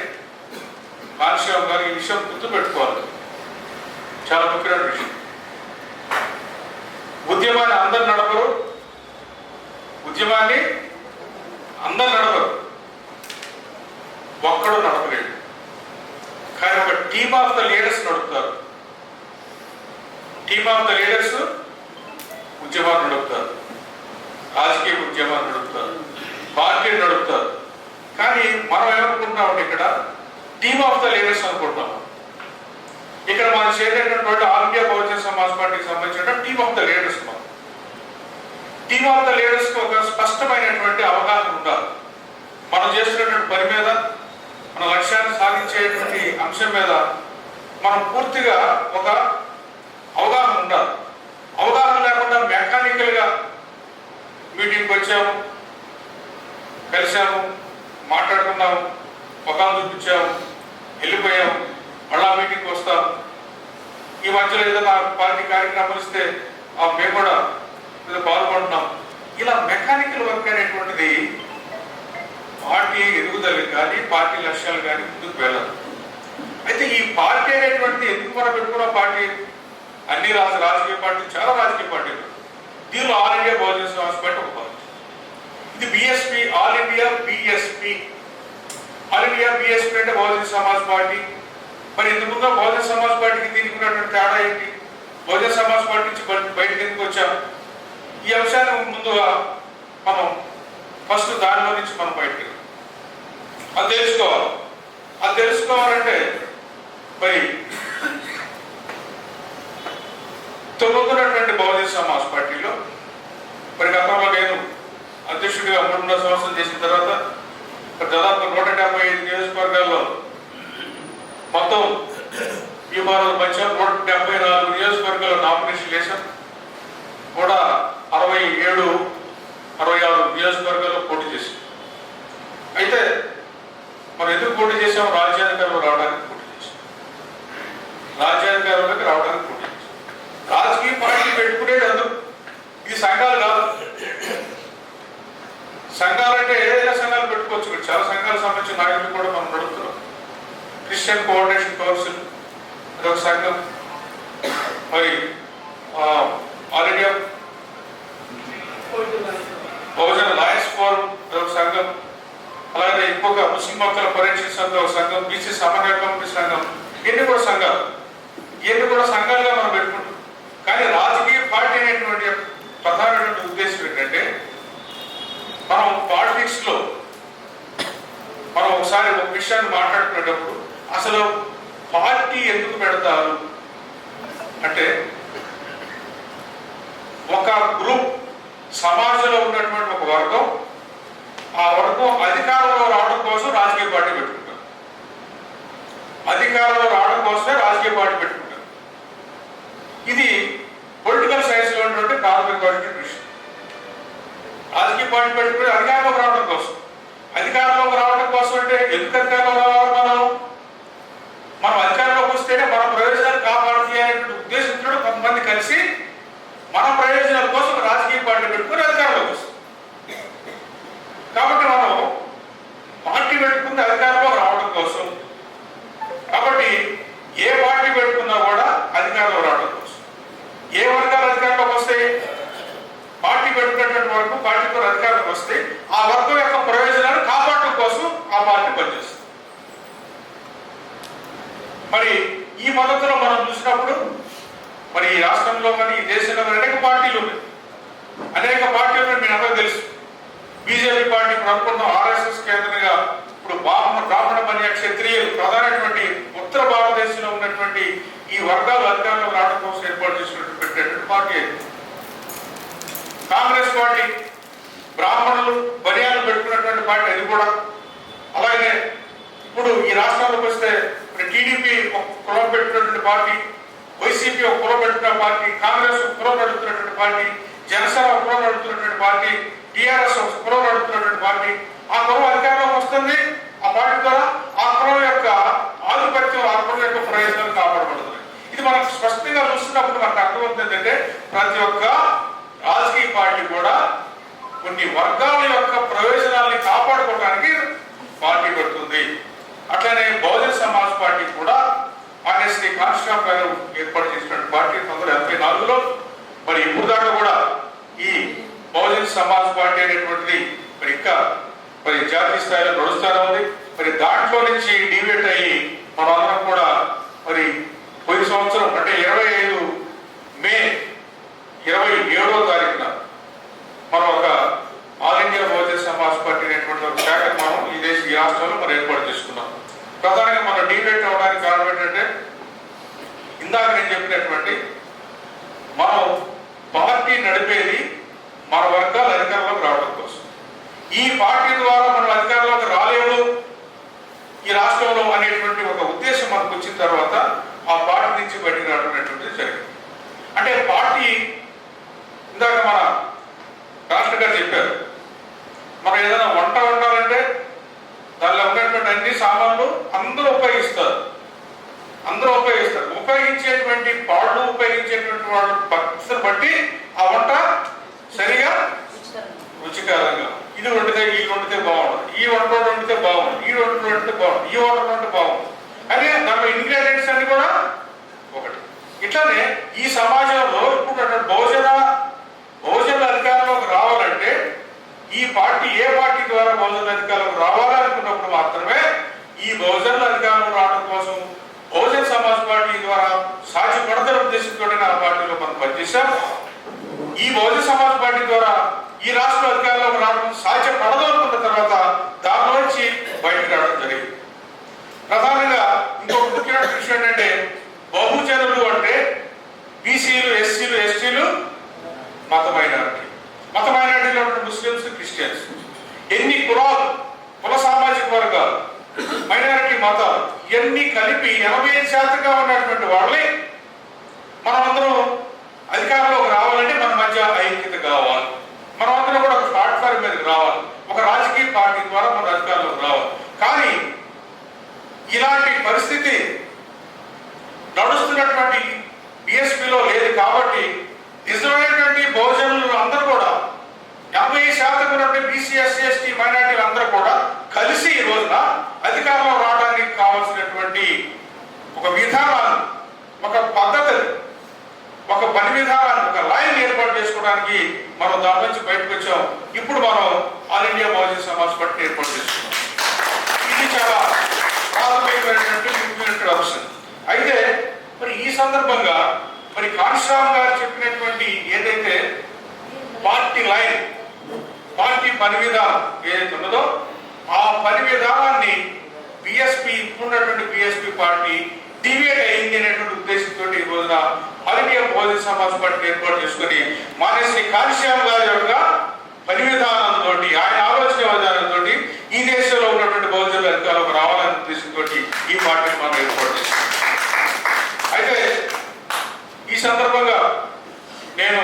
కాంక్షరామ్ గారు ఈ విషయం గుర్తుపెట్టుకోవాలి, చాలా ముఖ్యమైన విషయం. ఉద్యమాన్ని అందరు నడపరు, ఉద్యమాన్ని అందరు నడపరు, ఒక్కడు నడపలేడు. కానీ ఒక టీమ్ ఆఫ్ ద లీడర్స్ నడుపుతారు. టీమ్ ఆఫ్ ద లీడర్స్ ఉద్యమాన్ని నడుపుతారు, రాజకీయ ఉద్యమాన్ని నడుపుతారు, పార్టీని నడుపుతారు. కానీ మనం ఏమనుకుంటున్నామంటే ఇక్కడ టీమ్ ఆఫ్ ద లీడర్స్ అనుకుంటున్నాం. ఇక్కడ మనం చేరేటటువంటి ఆల్ ఇండియా బహుజన సమాజ్ పార్టీకి సంబంధించిన team of the leaders. Team of the leaders కి ఒక స్పష్టమైనటువంటి అవగాహన ఉండాలి. మనం చేస్తున్నటువంటి పని మీద, మన లక్ష్యాన్ని సాధించేటువంటి అంశం మీద మనం పూర్తిగా ఒక అవగాహన ఉండాలి. అవగాహన లేకుండా మెకానికల్ గా మీటింగ్కి వచ్చాము, కలిసాము, మాట్లాడుకున్నాము, ముఖాలు చూపించాము, వెళ్ళిపోయాము, మళ్ళా మీటింగ్కి వస్తాము. ఈ మధ్యలో ఏదైనా పార్టీ కార్యక్రమాలు ఇస్తే మేము కూడా పాల్గొంటున్నాం. ఇలా మెకానికల్ వర్క్ అనేటువంటిది పార్టీ ఎదుగుదల కానీ పార్టీ లక్ష్యాలు కానీ ముందుకు వెళ్ళదు. అయితే ఈ పార్టీ అనేటువంటిది ఎందుకు మనం పెట్టుకున్న పార్టీ అన్ని రాజకీయ పార్టీలు, చాలా రాజకీయ పార్టీలు, దీనిలో all India Bahujan Samaj party ఒక పార్టీ. ఇది BSP, all India BSP. All India BSP అంటే బహుజన సమాజ్ పార్టీ. మరి ఇంతకుముందు బహుజన సమాజ్ పార్టీకి దీనికి ఉన్నటువంటి తేడా ఏంటి? బహుజన సమాజ్ పార్టీ నుంచి బయటకు ఎందుకు వచ్చాం? ఈ అంశాన్ని ముందుగా మనం ఫస్ట్ దానిలో నుంచి మనం బయటకు అది తెలుసుకోవాలి. అది తెలుసుకోవాలంటే మరి తొమ్మిదిన్నటువంటి బహుజన సమాజ్ పార్టీలో మరి గతంలో నేను అధ్యక్షుడిగా 3.5 సంవత్సరం చేసిన తర్వాత దాదాపు 175 నియోజకవర్గాల్లో మొత్తం వ్యూహాల మధ్య 174 నియోజకవర్గాల్లో నామినేషన్ వేశాం. కూడా 67-66 నియోజకవర్గాల్లో పోటీ చేశాం. అయితే మనం ఎందుకు పోటీ చేసాం? రాజ్యాధికారంలో రావడానికి పోటీ చేసాం. రాజ్యాధికారంలోకి రావడానికి పోటీ చేసాం. రాజకీయ పార్టీ పెట్టుకునేది అందుకు. ఇది సంఘాలు కాదు. సంఘాలంటే ఏదైనా సంఘాలు పెట్టుకోవచ్చు. ఇక్కడ చాలా సంఘాలకు సంబంధించిన నాయకులు కూడా మనం నడుపుతున్నాం. క్రిస్టియన్ కోఆర్డినేషన్ కౌన్సిల్ అదొక సంఘం, మరి ఆల్ ఇండియా బహుజన లయన్స్ ఫోరం అదొక సంఘం, అలాగే ఇంకొక ముస్లిం హక్కుల పరిరక్షణ సంఘం ఒక సంఘం, బీసీ సమన్వయ కమిటీ సంఘం, ఇవన్నీ కూడా సంఘాలు. ఇవన్నీ కూడా సంఘాలుగా మనం పెట్టుకుంటాం. కానీ రాజకీయ పార్టీ అనేటువంటి ప్రధానమైన ఉద్దేశం ఏంటంటే మనం పాలిటిక్స్ లో మనం ఒకసారి ఒక విషయాన్ని మాట్లాడుకునేటప్పుడు అసలు పార్టీ ఎందుకు పెడతారు అంటే ఒక గ్రూప్ సమాజంలో ఉన్నటువంటి ఒక వర్గం, ఆ వర్గం అధికారంలో రావడం కోసం రాజకీయ పార్టీ పెట్టుకుంటారు. అధికారంలో రావడం కోసమే రాజకీయ పార్టీ పెట్టుకుంటారు. ఇది పొలిటికల్ సైన్స్ లో ఉన్నటువంటి ప్రాథమికమైన విషయం. రాజకీయ పార్టీ పెట్టుకుని అధికారంలోకి రావడం కోసం. అధికారంలోకి రావడం కోసం అంటే ఎందుకు అధికారంలో రావాలి? మనం అధికారంలోకి వస్తేనే మన ప్రయోజనాలు కాపాడుతాయి అనేటువంటి ఉద్దేశంతో కొంతమంది కలిసి మన ప్రయోజనాల కోసం రాజకీయ పార్టీ పెట్టుకుని అధికారంలోకి వస్తాం. కాబట్టి మనం పార్టీ పెట్టుకుని అధికారంలోకి రావడం కోసం. కాబట్టి ఏ పార్టీ పెట్టుకున్నా కూడా అధికారంలో రావడం కోసం. ఏ వర్గాలు అధికారంలోకి వస్తాయి? పార్టీ పెట్టుకున్నటువంటి వరకు పార్టీతో అధికారంలోకి వస్తే ఆ వర్గం యొక్క ప్రయోజనాలు కాపాడటం కోసం ఆ పార్టీ పనిచేస్తుంది. మరి ఈ పద్ధతిలో మనం చూసినప్పుడు మరి ఈ రాష్ట్రంలో కానీ ఈ దేశంలో కానీ అనేక పార్టీలు ఉన్నాయి. అనేక పార్టీలు ఉన్నాయి, మీకు అందరూ తెలుసు. బీజేపీ పార్టీ ఇప్పుడు అనుకున్నాం ఆర్ఎస్ఎస్ కేంద్రంగా ఇప్పుడు బ్రాహ్మణ బనియా క్షత్రియులు ప్రధానటువంటి ఉత్తర భారతదేశంలో ఉన్నటువంటి ఈ వర్గాలు అధికారంలో రావడం కోసం ఏర్పాటు చేసినటువంటి పెట్టేటువంటి పార్టీ. కాంగ్రెస్ పార్టీ బ్రాహ్మణులు బనియాలు పెట్టుకున్నటువంటి పార్టీ, అది కూడా. అలాగే ఇప్పుడు ఈ రాష్ట్రాలకు వస్తే టీడీపీ ఒక కులం పెట్టుకున్నటువంటి పార్టీ, వైసీపీ ఒక కులం పెట్టుకున్న పార్టీ, కాంగ్రెస్ ఒక కులం నడుపుతున్నటువంటి పార్టీ, జనసేన ఒక కులం నడుపుతున్నటువంటి పార్టీ, టీఆర్ఎస్ ఒక కులం నడుపుతున్నటువంటి పార్టీ. ఆ కులం అధికారంలోకి వస్తుంది. ఆ పార్టీ ద్వారా ఆ కులం యొక్క ఆధిపత్యం, ఆ కులం యొక్క ప్రయోజనాలు కాపాడబడుతుంది. ఇది మనకు స్పష్టంగా చూస్తున్నప్పుడు మనకు అర్థమవుతుంది ఏంటంటే ప్రతి ఒక్క రాజకీయ పార్టీ కూడా కొన్ని వర్గాల యొక్క ప్రయోజనాల్ని కాపాడుకోవడానికి పార్టీ పెడుతుంది. అట్లనే బహుజన సమాజ్ పార్టీ కూడా ఆర్ఎస్టీ కాన్స్టిట్యూషన్ గారు ఏర్పాటు చేసినటువంటి పార్టీ 1984లో. మరి ఇప్పుడు దాకా కూడా ఈ బహుజన సమాజ్ పార్టీ అనేటువంటిది మరి ఇంకా మరి జాతీయ స్థాయిలో నడుస్తూనే ఉంది. మరి దాంట్లో నుంచి డివేట్ అయ్యి మనందరం కూడా మరి పోయిన సంవత్సరం అంటే 25 మే 27వ తారీఖున మనం ఒక all India Bahujan Samaj party అనేటువంటి ఒక శాఖ మనం ఈ దేశ డీవేట్ అవడానికి కారణం ఏంటంటే ఇందాక నేను చెప్పినటువంటి మనం పార్టీ నడిపేది మన వర్గాలు అధికారంలోకి రావడం కోసం. ఈ పార్టీ ద్వారా మనం అధికారంలోకి రాలేము ఈ రాష్ట్రంలో అనేటువంటి ఒక ఉద్దేశం మనకు వచ్చిన తర్వాత ఆ పార్టీ నుంచి బయటకు రావడం అనేటువంటిది జరిగింది. అంటే పార్టీ ఇందాక మన రాష్ట్ర గారు చెప్పారు, మనం ఏదైనా వంట వండాలంటే దానిలో ఉన్నటువంటి అన్ని సామాన్లు అందరూ ఉపయోగిస్తారు. ఉపయోగించేటువంటి పాళ్ళు ఉపయోగించేటువంటి వాళ్ళ పద్ధతిని బట్టి ఆ వంట సరిగా రుచికరంగా ఇది వండితే ఈ వండితే బాగుంటుంది, ఈ వంట వండితే బాగుంటుంది, ఈ వంట వండితే బాగుంటుంది, ఈ వంట వండితే బాగుంటుంది అదే దాంట్లో ఇంగ్రీడియంట్స్ అన్ని కూడా ఒకటి. ఇట్లానే ఈ సమాజంలో ఇప్పుడు బహుజన అధికారంలోకి రావాలంటే ఈ పార్టీ ఏ పార్టీ ద్వారా బహుజన అధికారంలోకి రావాలనుకున్నప్పుడు మాత్రమే ఈ బహుజనుల అధికారంలో రావడం కోసం బహుజన సమాజ్ పార్టీ ద్వారా సాధ్యపడదల ఉద్దేశంతో ఆ పార్టీలో మనం పనిచేశాం. ఈ బహుజన సమాజ్ పార్టీ ద్వారా ఈ రాష్ట్ర అధికారంలోకి రావడం సాధ్యపడదు అనుకున్న తర్వాత దానిలోంచి బయటకు రావడం జరిగింది. ప్రధానంగా ఇంకొక ముఖ్యమైన విషయం ఏంటంటే బహుజనులు అంటే బీసీలు, ఎస్సీలు, ఎస్టీలు, మత మైనారిటీలో ఉన్న ముస్లిమ్స్, క్రిస్టియన్స్, ఎన్ని కులాలు, కుల సామాజిక వర్గాలు, మైనారిటీ మతాలు ఇవన్నీ కలిపి 85% ఉన్నటువంటి వాళ్ళే మనమందరం అధికారంలోకి రావాలంటే మన మధ్య ఐక్యత కావాలి. మనమందరం కూడా ఒక ప్లాట్ఫామ్ మీదకి రావాలి, ఒక రాజకీయ పార్టీ ద్వారా మన అధికారంలోకి రావాలి. కానీ ఇలాంటి పరిస్థితి నడుస్తున్నటువంటి బిఎస్పీలో లేదు కాబట్టి నిజమైనటువంటి బహుజనులు అందరూ కూడా 80% ఉన్నటువంటి బీసీ, ఎస్సీ, ఎస్టీ, మైనారిటీలు అందరూ కూడా కలిసి ఈ రోజున అధికారంలో రావడానికి కావాల్సినటువంటి ఒక విధానాన్ని, ఒక పద్ధతిని, ఒక పని విధానాన్ని, ఒక లైన్ ఏర్పాటు చేసుకోవడానికి మనం దాని నుంచి బయటకు వచ్చాం. ఇప్పుడు మనం all India Bahujan Samaj party ఏర్పాటు చేసుకున్నాం. ఇది చాలా ప్రాథమికమైనటువంటి అంశం. అయితే మరి ఈ సందర్భంగా మరి కాన్షామ్ గారు చెప్పినటువంటి ఏదైతే పార్టీ లైన్, పార్టీ పని విధానం ఏదైతే ఉన్నదో ఆ పని విధానాన్ని బిఎస్పీ, ఇప్పుడున్నటువంటి బిఎస్పీ పార్టీ డివేట్ అయింది అనేటువంటి ఉద్దేశంతో ఈ రోజున all India Bahujan Samaj party ఏర్పాటు చేసుకుని మానేశ్రీ కాన్షామ్ గారి యొక్క పని విధానంతో, ఆయన ఆలోచన విధానంతో ఈ దేశంలో ఉన్నటువంటి బహుజనుల అధికారంలోకి రావాలనే ఉద్దేశంతో ఈ పార్టీని మనం ఏర్పాటు చేస్తాం. అయితే ఈ సందర్భంగా నేను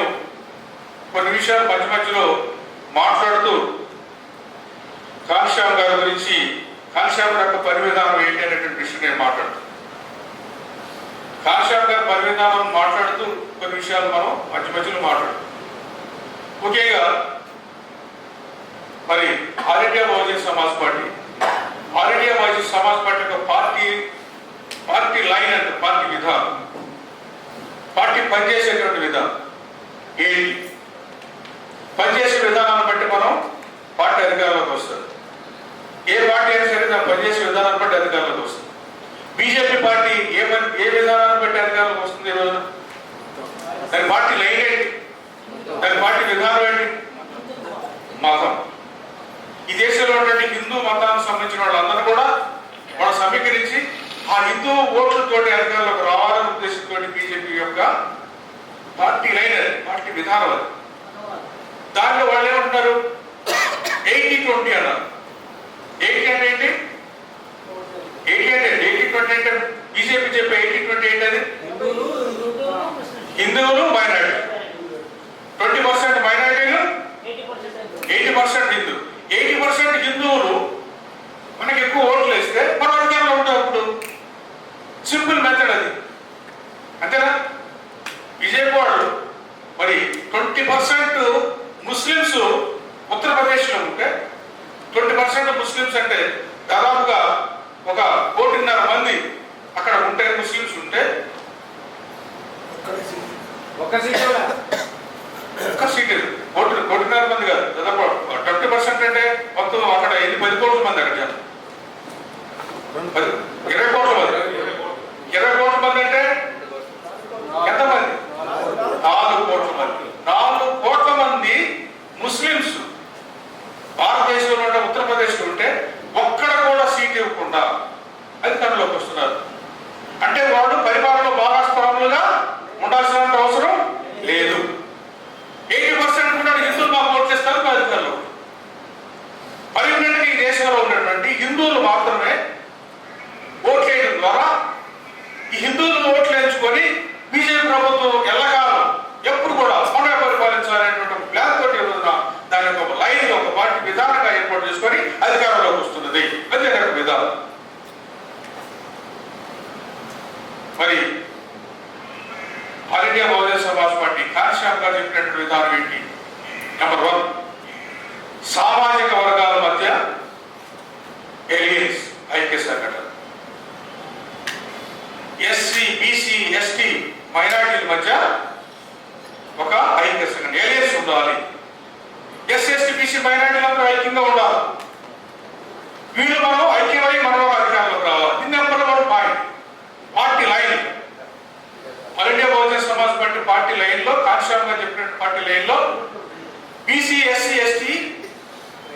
కొన్ని విషయాలు మధ్యలో మాట్లాడుతూ కాన్షామ్ గారి గురించి, కాన్షామ్ యొక్క పని విధానం ఏంటి అనేటువంటి విషయం నేను మాట్లాడుతాను. కాన్షామ్ గారి పని విధానం మాట్లాడుతూ కొన్ని విషయాలు మనం మధ్యలో మాట్లాడుతాం. ముఖ్యంగా మరి all India Bahujan Samaj party, all India Bahujan Samaj party యొక్క పార్టీ లైన్ అంటే పార్టీ విధానం, పార్టీ పనిచేసేటువంటి విధానం ఏంటి, పనిచేసే విధానాన్ని బట్టి మనం పార్టీ అధికారంలోకి వస్తుంది. ఏ పార్టీ అయినా సరే దాని పనిచేసే విధానాన్ని బట్టి అధికారంలోకి వస్తుంది. బీజేపీ పార్టీ ఏ విధానాన్ని బట్టి అధికారంలోకి వస్తుంది ఈ రోజున? దాని పార్టీ లైన్ ఏంటి, దాని పార్టీ విధానం ఏంటి? మతం. ఈ దేశంలో ఉన్నటువంటి హిందూ మతానికి సంబంధించిన వాళ్ళందరూ కూడా వాళ్ళు సమీకరించి ఆ హిందూ ఓట్లతోటి అధికారంలోకి రావాలనే ఉద్దేశంతో బీజేపీ యొక్క పార్టీ లైన్ అది, పార్టీ విధానం అది. దాంట్లో వాళ్ళు ఏమంటున్నారు? 80-20 అన్నారు. 80 అంటే ఏంటి? 80-20 అంటే బీజేపీ చెప్పే 80-20 ఏంటి? అది హిందువులు, మైనారిటీ. 20% మైనారిటీలు, 80% హిందూ. 80% హిందువులు మనకి ఎక్కువ ఓట్లు వేస్తే మనం అధికారంలో ఉంటాం. అప్పుడు సింపుల్ మెథడ్ అది, అంతేనా? విజయవాడలో మరి 20% ముస్లిమ్స్ ఉత్తరప్రదేశ్లో ఉంటే 20% ముస్లిమ్స్ అంటే దాదాపుగా 1.5 కోటి అక్కడ ఉంటే ముస్లిమ్స్ ఉంటే ఒక్క సీటు 1.5 కోటి కాదు, దాదాపు 20% అంటే మొత్తం అక్కడ 10 కోట్ల మంది అక్కడ జనం. 20 కోట్ల మంది. 20 కోట్ల మంది అంటే ఎంతమంది? 4 కోట్ల మంది. 4 కోట్ల మంది ముస్లిమ్స్ భారతదేశంలో ఉంటే, ఉత్తరప్రదేశ్లో ఉంటే ఒక్కడ కూడా సీట్ ఇవ్వకుండా అధికారంలోకి వస్తున్నారు. అధికారంలోకి వస్తున్నది. అదే ఒక విధానం. మరి all India Bahujan Samaj party కాన్శ్యామ్ గారు చెప్పినటువంటి విధానం ఏంటి? నెంబర్ 1, సామాజిక వర్గాల మధ్య ఎలియన్స్ ఐక్య సంఘటన, ఎస్సీ బీసీ ఎస్టీ మైనారిటీల మధ్య ఒక ఐక్య సంఘటన, ఎలియన్స్ ఉండాలి. ఎస్సీ ఎస్టీ బీసీ మైనారిటీలందరూ ఐక్యంగా ఉండాలి. వీళ్ళు మనం ఐక్యమై మనం అధికారంలోకి రావాలి. ఇది number 1 point. Party line, all India Bahujan Samaj party party line లో, కాన్శ్యామ్ గారు చెప్పినట్టు పార్టీ లైన్ లో బీసీ ఎస్సీ ఎస్టీ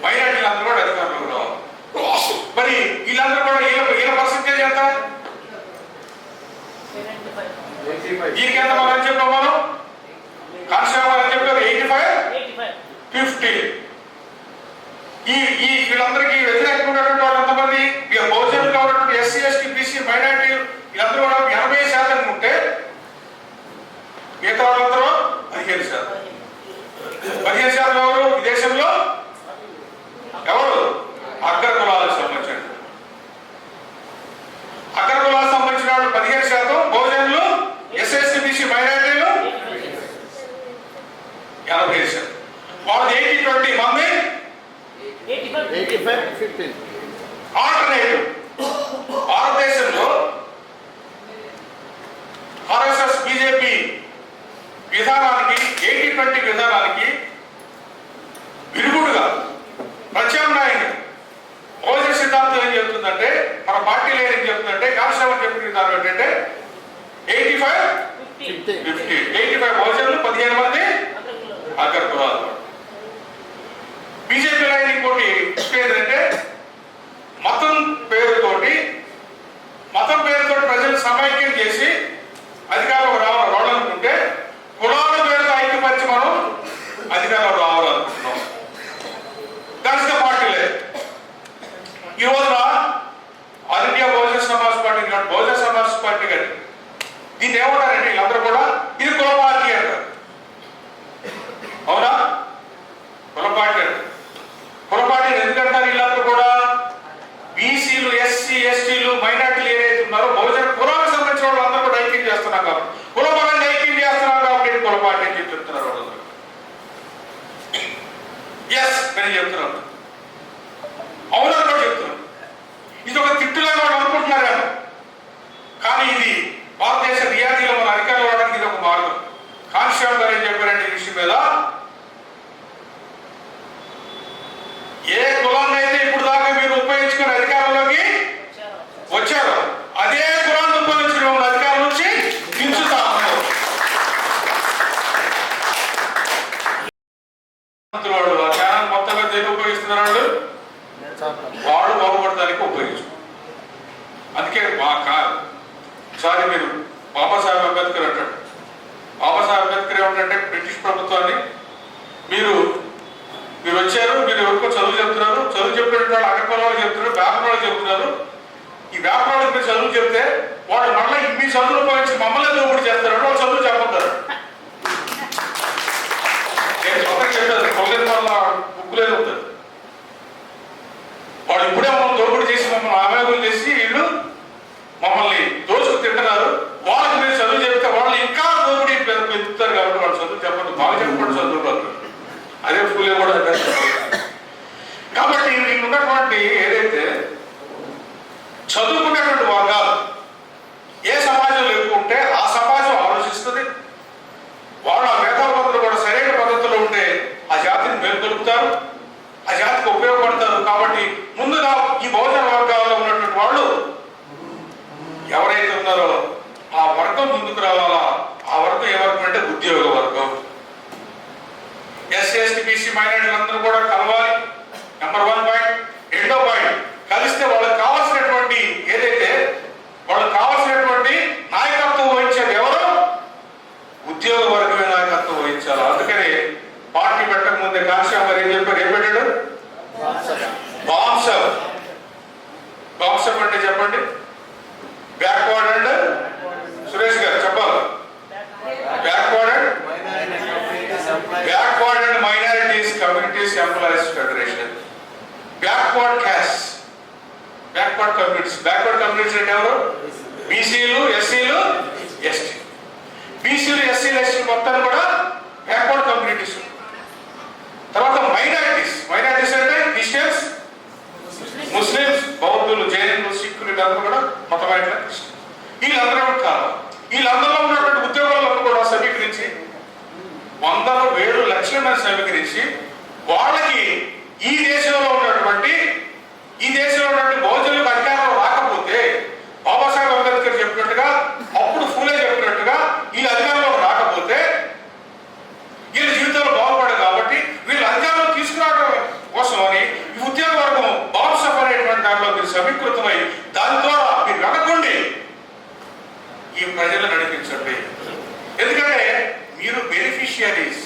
మైనారిటీలందరూ కూడా అధికారంలోకి రావాలి. మరి వీళ్ళందరూ కూడా వీళ్ళ పర్సెంటేజ్ ఎంత? దీనికి ఎంత మనం చెప్పాం? మనం కాన్శ్యామ్ గారు చెప్పారు 85-50. ఈ వీళ్ళందరికీ వ్యతిరేకంగా ఉన్నటువంటి వాళ్ళు ఎంతమంది? బహుజనులుగా ఉన్నటువంటి ఎస్సీ ఎస్టీ బీసీ మైనారిటీ వీళ్ళందరూ కూడా 80% ఉంటే మిగతా వాళ్ళందరూ 15%. 15% ఎవరు ఈ దేశంలో? ఎవరు? అగ్ర కులాలకు సంబంధించిన అగ్ర కులాలకు సంబంధించిన వాళ్ళు 15%, బహుజనులు ఎస్ఎస్టీ బీసీ మైనారిటీలు 80%. వాళ్ళది 80-20 మంది 85-15. ఆల్టర్నేటివ్. భారతదేశంలో ఆర్ఎస్ఎస్ బీజేపీ విధానానికి 80-20 విధానానికి విరుగుడుగా ప్రత్యామ్నాయంగా బహుజన సిద్ధాంతం ఏం చెప్తుందంటే, మన పార్టీలో ఏం చెప్తుందంటే, కాన్శ్యామ్ చెప్పిన విధానం ఏంటంటే 85-50. 85 బహుజనులు, 15 మంది అగ్ర కులాలు. బీజేపీ లైన్ ఇంకోటి ఏంటంటే మతం పేరుతోటి ప్రజలు సమైక్యం చేసి అధికారంలో రావాలనుకుంటే కులాల పేరుతో ఐక్యపరిచి మనం అధికారంలో రావాలనుకుంటున్నాం. దానికి పార్టీ లేదు. ఈ రోజున all India Bahujan Samaj party, బహుజన సమాజ్ పార్టీ కానీ దీన్ని ఏమంటారంటే వీళ్ళందరూ కూడా ఇది కుల పార్టీ అంటారు. అవునా? కుల పార్టీ అంటారు. కుల పార్టీని ఎందుకంటారు? వీళ్ళందరూ కూడా బీసీలు ఎస్సీ ఎస్టీలు మైనార్టీలు ఏదైతే ఉన్నారో బహుజన కులాలకు సంబంధించిన వాళ్ళు అందరూ కూడా ఐక్యం చేస్తున్నాం కాబట్టి, కుల పరంగా ఐక్యం చేస్తున్నాం కాబట్టి కుల పార్టీ అని చెప్తున్నారు వాళ్ళందరూ. ఎస్ నేను చెప్తున్నాను, అవునని కూడా చెప్తున్నాను. ఇది ఒక తిట్టులాగా వాళ్ళు అనుకుంటున్నారేమో, కానీ ఇది భారతదేశ రియాలిటీలో మన అధికారులు రావడానికి ఇది ఒక మార్గం. కాన్శ్యామ్ గారు ఏం చెప్పారంటే ఈ విషయం మీద, ఏ కులాన్ని అయితే ఇప్పుడు దాకా మీరు ఉపయోగించుకుని అధికారంలోకి వచ్చారో అదే కులాన్ని ఉపయోగించిన అధికారం నుంచి దించుతాము. వాళ్ళు ఆ ఛానల్ మొత్తంగా దేని ఉపయోగిస్తున్నారు? వాడు బాగుపడటానికి ఉపయోగించు. అందుకే ఒకసారి మీరు బాబాసాహెబ్ అంబేద్కర్ అంటాడు. బాబాసాహెబ్ అంబేద్కర్ ఏమంటే బ్రిటిష్ ప్రభుత్వాన్ని మీరు వచ్చారు, మీరు ఎవరికో చదువు చెప్తున్నారు, చదువు చెప్పినట్టు వాళ్ళు అగ్రకుల వాళ్ళు చెప్తున్నారు, వ్యాపార వాళ్ళు చెప్తున్నారు. ఈ వ్యాపార వాళ్ళకి మీరు చదువు చెప్తే వాళ్ళు మళ్ళీ మీ చదువులు ఉపయోగించి మమ్మల్ని దోపిడీ చేస్తారు, వాళ్ళు చదువు చెప్పతారు. నేను స్వతంగా చెప్పాను, కొలగని వల్ల ముగ్గులేదు ఉంటుంది. వాళ్ళు ఇప్పుడే మమ్మల్ని దోపిడీ చేసి మమ్మల్ని ఆవేదన చేసి వీళ్ళు మమ్మల్ని దోచుకు తింటున్నారు. వాళ్ళకి మీరు చదువు చెప్తే వాళ్ళు ఇంకా దోపిడీ పెంచుతారు కాబట్టి వాళ్ళు చదువు చెప్పండి, బాగా చెప్పండి చదువు. అదే ఫుల్ కూడా. కాబట్టి వీళ్ళు ఉన్నటువంటి ఏదైతే చదువుకునేటువంటి వర్గాలు ఏ సమాజంలో ఎక్కువ ఉంటే ఆ సమాజం ఆలోచిస్తుంది. వాళ్ళ మేధావులందరూ కూడా సరైన పద్ధతిలో ఉంటే ఆ జాతిని మేల్కొలుపుతారు, ఆ జాతికి ఉపయోగపడతారు. కాబట్టి ముందుగా ఈ బహుజన వర్గాల్లో ఉన్నటువంటి వాళ్ళు ఎవరైతే ఉన్నారో ఆ వర్గం ముందుకు రావాలా. ఆ వర్గం ఏ వర్గం అంటే ఉద్యోగ వర్గం. ఎస్సీ ఎస్టీ బీసీ మైనారిటీలందరూ కూడా కలవాలి. Number 1 point. రెండో పాయింట్, కలిస్తే వాళ్ళకి కావాల్సినటువంటి ఏదైతే వాళ్ళకి కావాల్సినటువంటి నాయకత్వం వహించేది ఎవరు? ఉద్యోగ వర్గమే నాయకత్వం వహించాలి. అందుకని పార్టీ పెట్టక ముందే కాన్శ్యామ్ గారు ఏం చెప్పారు? ఏం పెట్టాడు? బాంసప్ అంటే చెప్పండి. బ్యాక్వర్డ్ అండ్ సురేష్ గారు చెప్పాలి. Backward and minorities communities employees federation. Backward caste, backward communities. Backward communities అంటే ఎవరు? బీసీలు, ఎస్సీలు, ఎస్టీ. బీసీలు, ఎస్సీలు, ఎస్టీ మొత్తాన్ని కూడా బ్యాక్వర్డ్ కమ్యూనిటీస్. తర్వాత మైనారిటీస్. మైనారిటీస్ అంటే క్రిస్టియన్స్, ముస్లిమ్స్, బౌద్ధులు, జైనులు, సిక్కులు, వీళ్ళందరూ కూడా మొత్తం వీళ్ళందరూ కూడా కావాలి. వీళ్ళందరిలో ఉన్నటువంటి ఉద్యోగాలను కూడా సమీకరించి వందల వేలు లక్షల మంది సమీకరించి వాళ్ళకి ఈ దేశంలో ఉన్నటువంటి బహుజనులకు అధికారంలో రాకపోతే బాబాసాహెబ్ అంబేద్కర్ చెప్పినట్టుగా, అప్పుడు ఫూలే చెప్పినట్టుగా వీళ్ళ అధికారంలో రాకపోతే వీళ్ళ జీవితంలో బాగుపడదు. కాబట్టి వీళ్ళ అధికారంలో తీసుకురావడం కోసం అని ఈ ఉద్యోగ వర్గం బాబ్సఫ్ అనేటువంటి దాంట్లో మీరు సమీకృతమై దాని ద్వారా మీరు వెనకుండి ఈ ప్రజలను నడిపించండి. ఎందుకంటే మీరు బెనిఫిషియరీస్.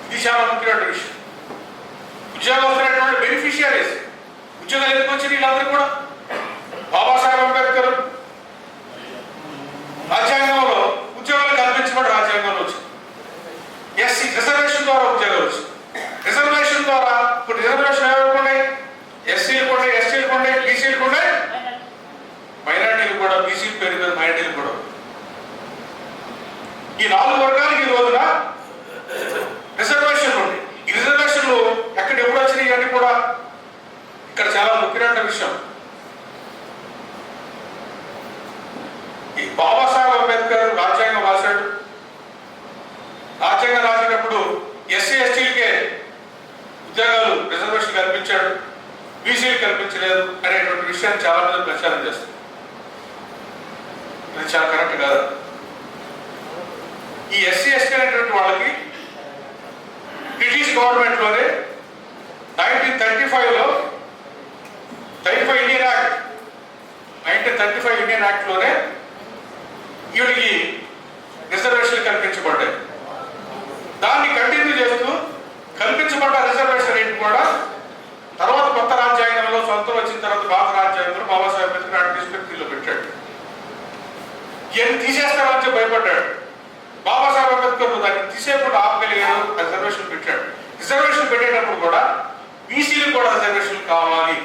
ఇది చాలా ముఖ్యమైన విషయం. ఉద్యోగాలు వస్తున్నటువంటి బెనిఫిషియరీస్. ఉద్యోగాలు ఎందుకు వచ్చింది? వీళ్ళందరూ కూడా బాబాసాహెబ్ అంబేద్కర్ రాజ్యాంగంలో ఉద్యోగాలు కల్పించబడి రాజ్యాంగంలో వచ్చింది. ఎస్సీ రిజర్వేషన్ ద్వారా ఉద్యోగాలు వచ్చింది. రిజర్వేషన్ ద్వారా ఇప్పుడు రిజర్వేషన్ ఎవరికి ఉన్నాయి? ఎస్సీలు కూడా, ఎస్టీలు కూడా, బీసీలు కూడా, మైనార్టీలు కూడా. బీసీలు పేరు మీద మైనార్టీలు కూడా. ఈ 4 వర్గాలకి ఈ రోజున రిజర్వేషన్లు ఉన్నాయి. ఈ రిజర్వేషన్లు ఎక్కడ ఎప్పుడు వచ్చినాయి ఇవన్నీ కూడా ఇక్కడ చాలా ముఖ్యమైన విషయం. ఈ బాబాసాహెబ్ అంబేద్కర్ రాజ్యాంగం రాశాడు. రాజ్యాంగం రాసినప్పుడు ఎస్సీ ఎస్టీలకే ఉద్యోగాలు రిజర్వేషన్ కల్పించాడు, బీసీలు కల్పించలేదు అనేటువంటి విషయాన్ని చాలా మంది ప్రచారం చేస్తారు. ఇది చాలా కరెక్ట్ కాదు. ఈ ఎస్సీ ఎస్టీ అనేటువంటి వాళ్ళకి బ్రిటిష్ గవర్నమెంట్ లోనే 1935లో 35 ఇండియన్ యాక్ట్ 1935 ఇండియన్ యాక్ట్ లోనే వీళ్ళకి రిజర్వేషన్లు కల్పించబడ్డాయి. దాన్ని కంటిన్యూ చేస్తూ కల్పించబడ్డ రిజర్వేషన్ రేట్ కూడా తర్వాత కొత్త రాజ్యాంగంలో సొంతం వచ్చిన తర్వాత పాత రాజ్యాంగంలో బాబాసాహెబ్ అంబేద్కర్ నాటి నిష్పత్తిలో పెట్టాడు. ఇవన్నీ తీసేస్తామని భయపడ్డాడు. బాబాసాహెబ్ అంబేద్కర్ దాన్ని తీసేయకుండా ఆపగలిగాడు. రిజర్వేషన్ పెట్టాడు. రిజర్వేషన్ పెట్టేటప్పుడు కూడా బీసీలు కూడా రిజర్వేషన్ కావాలి,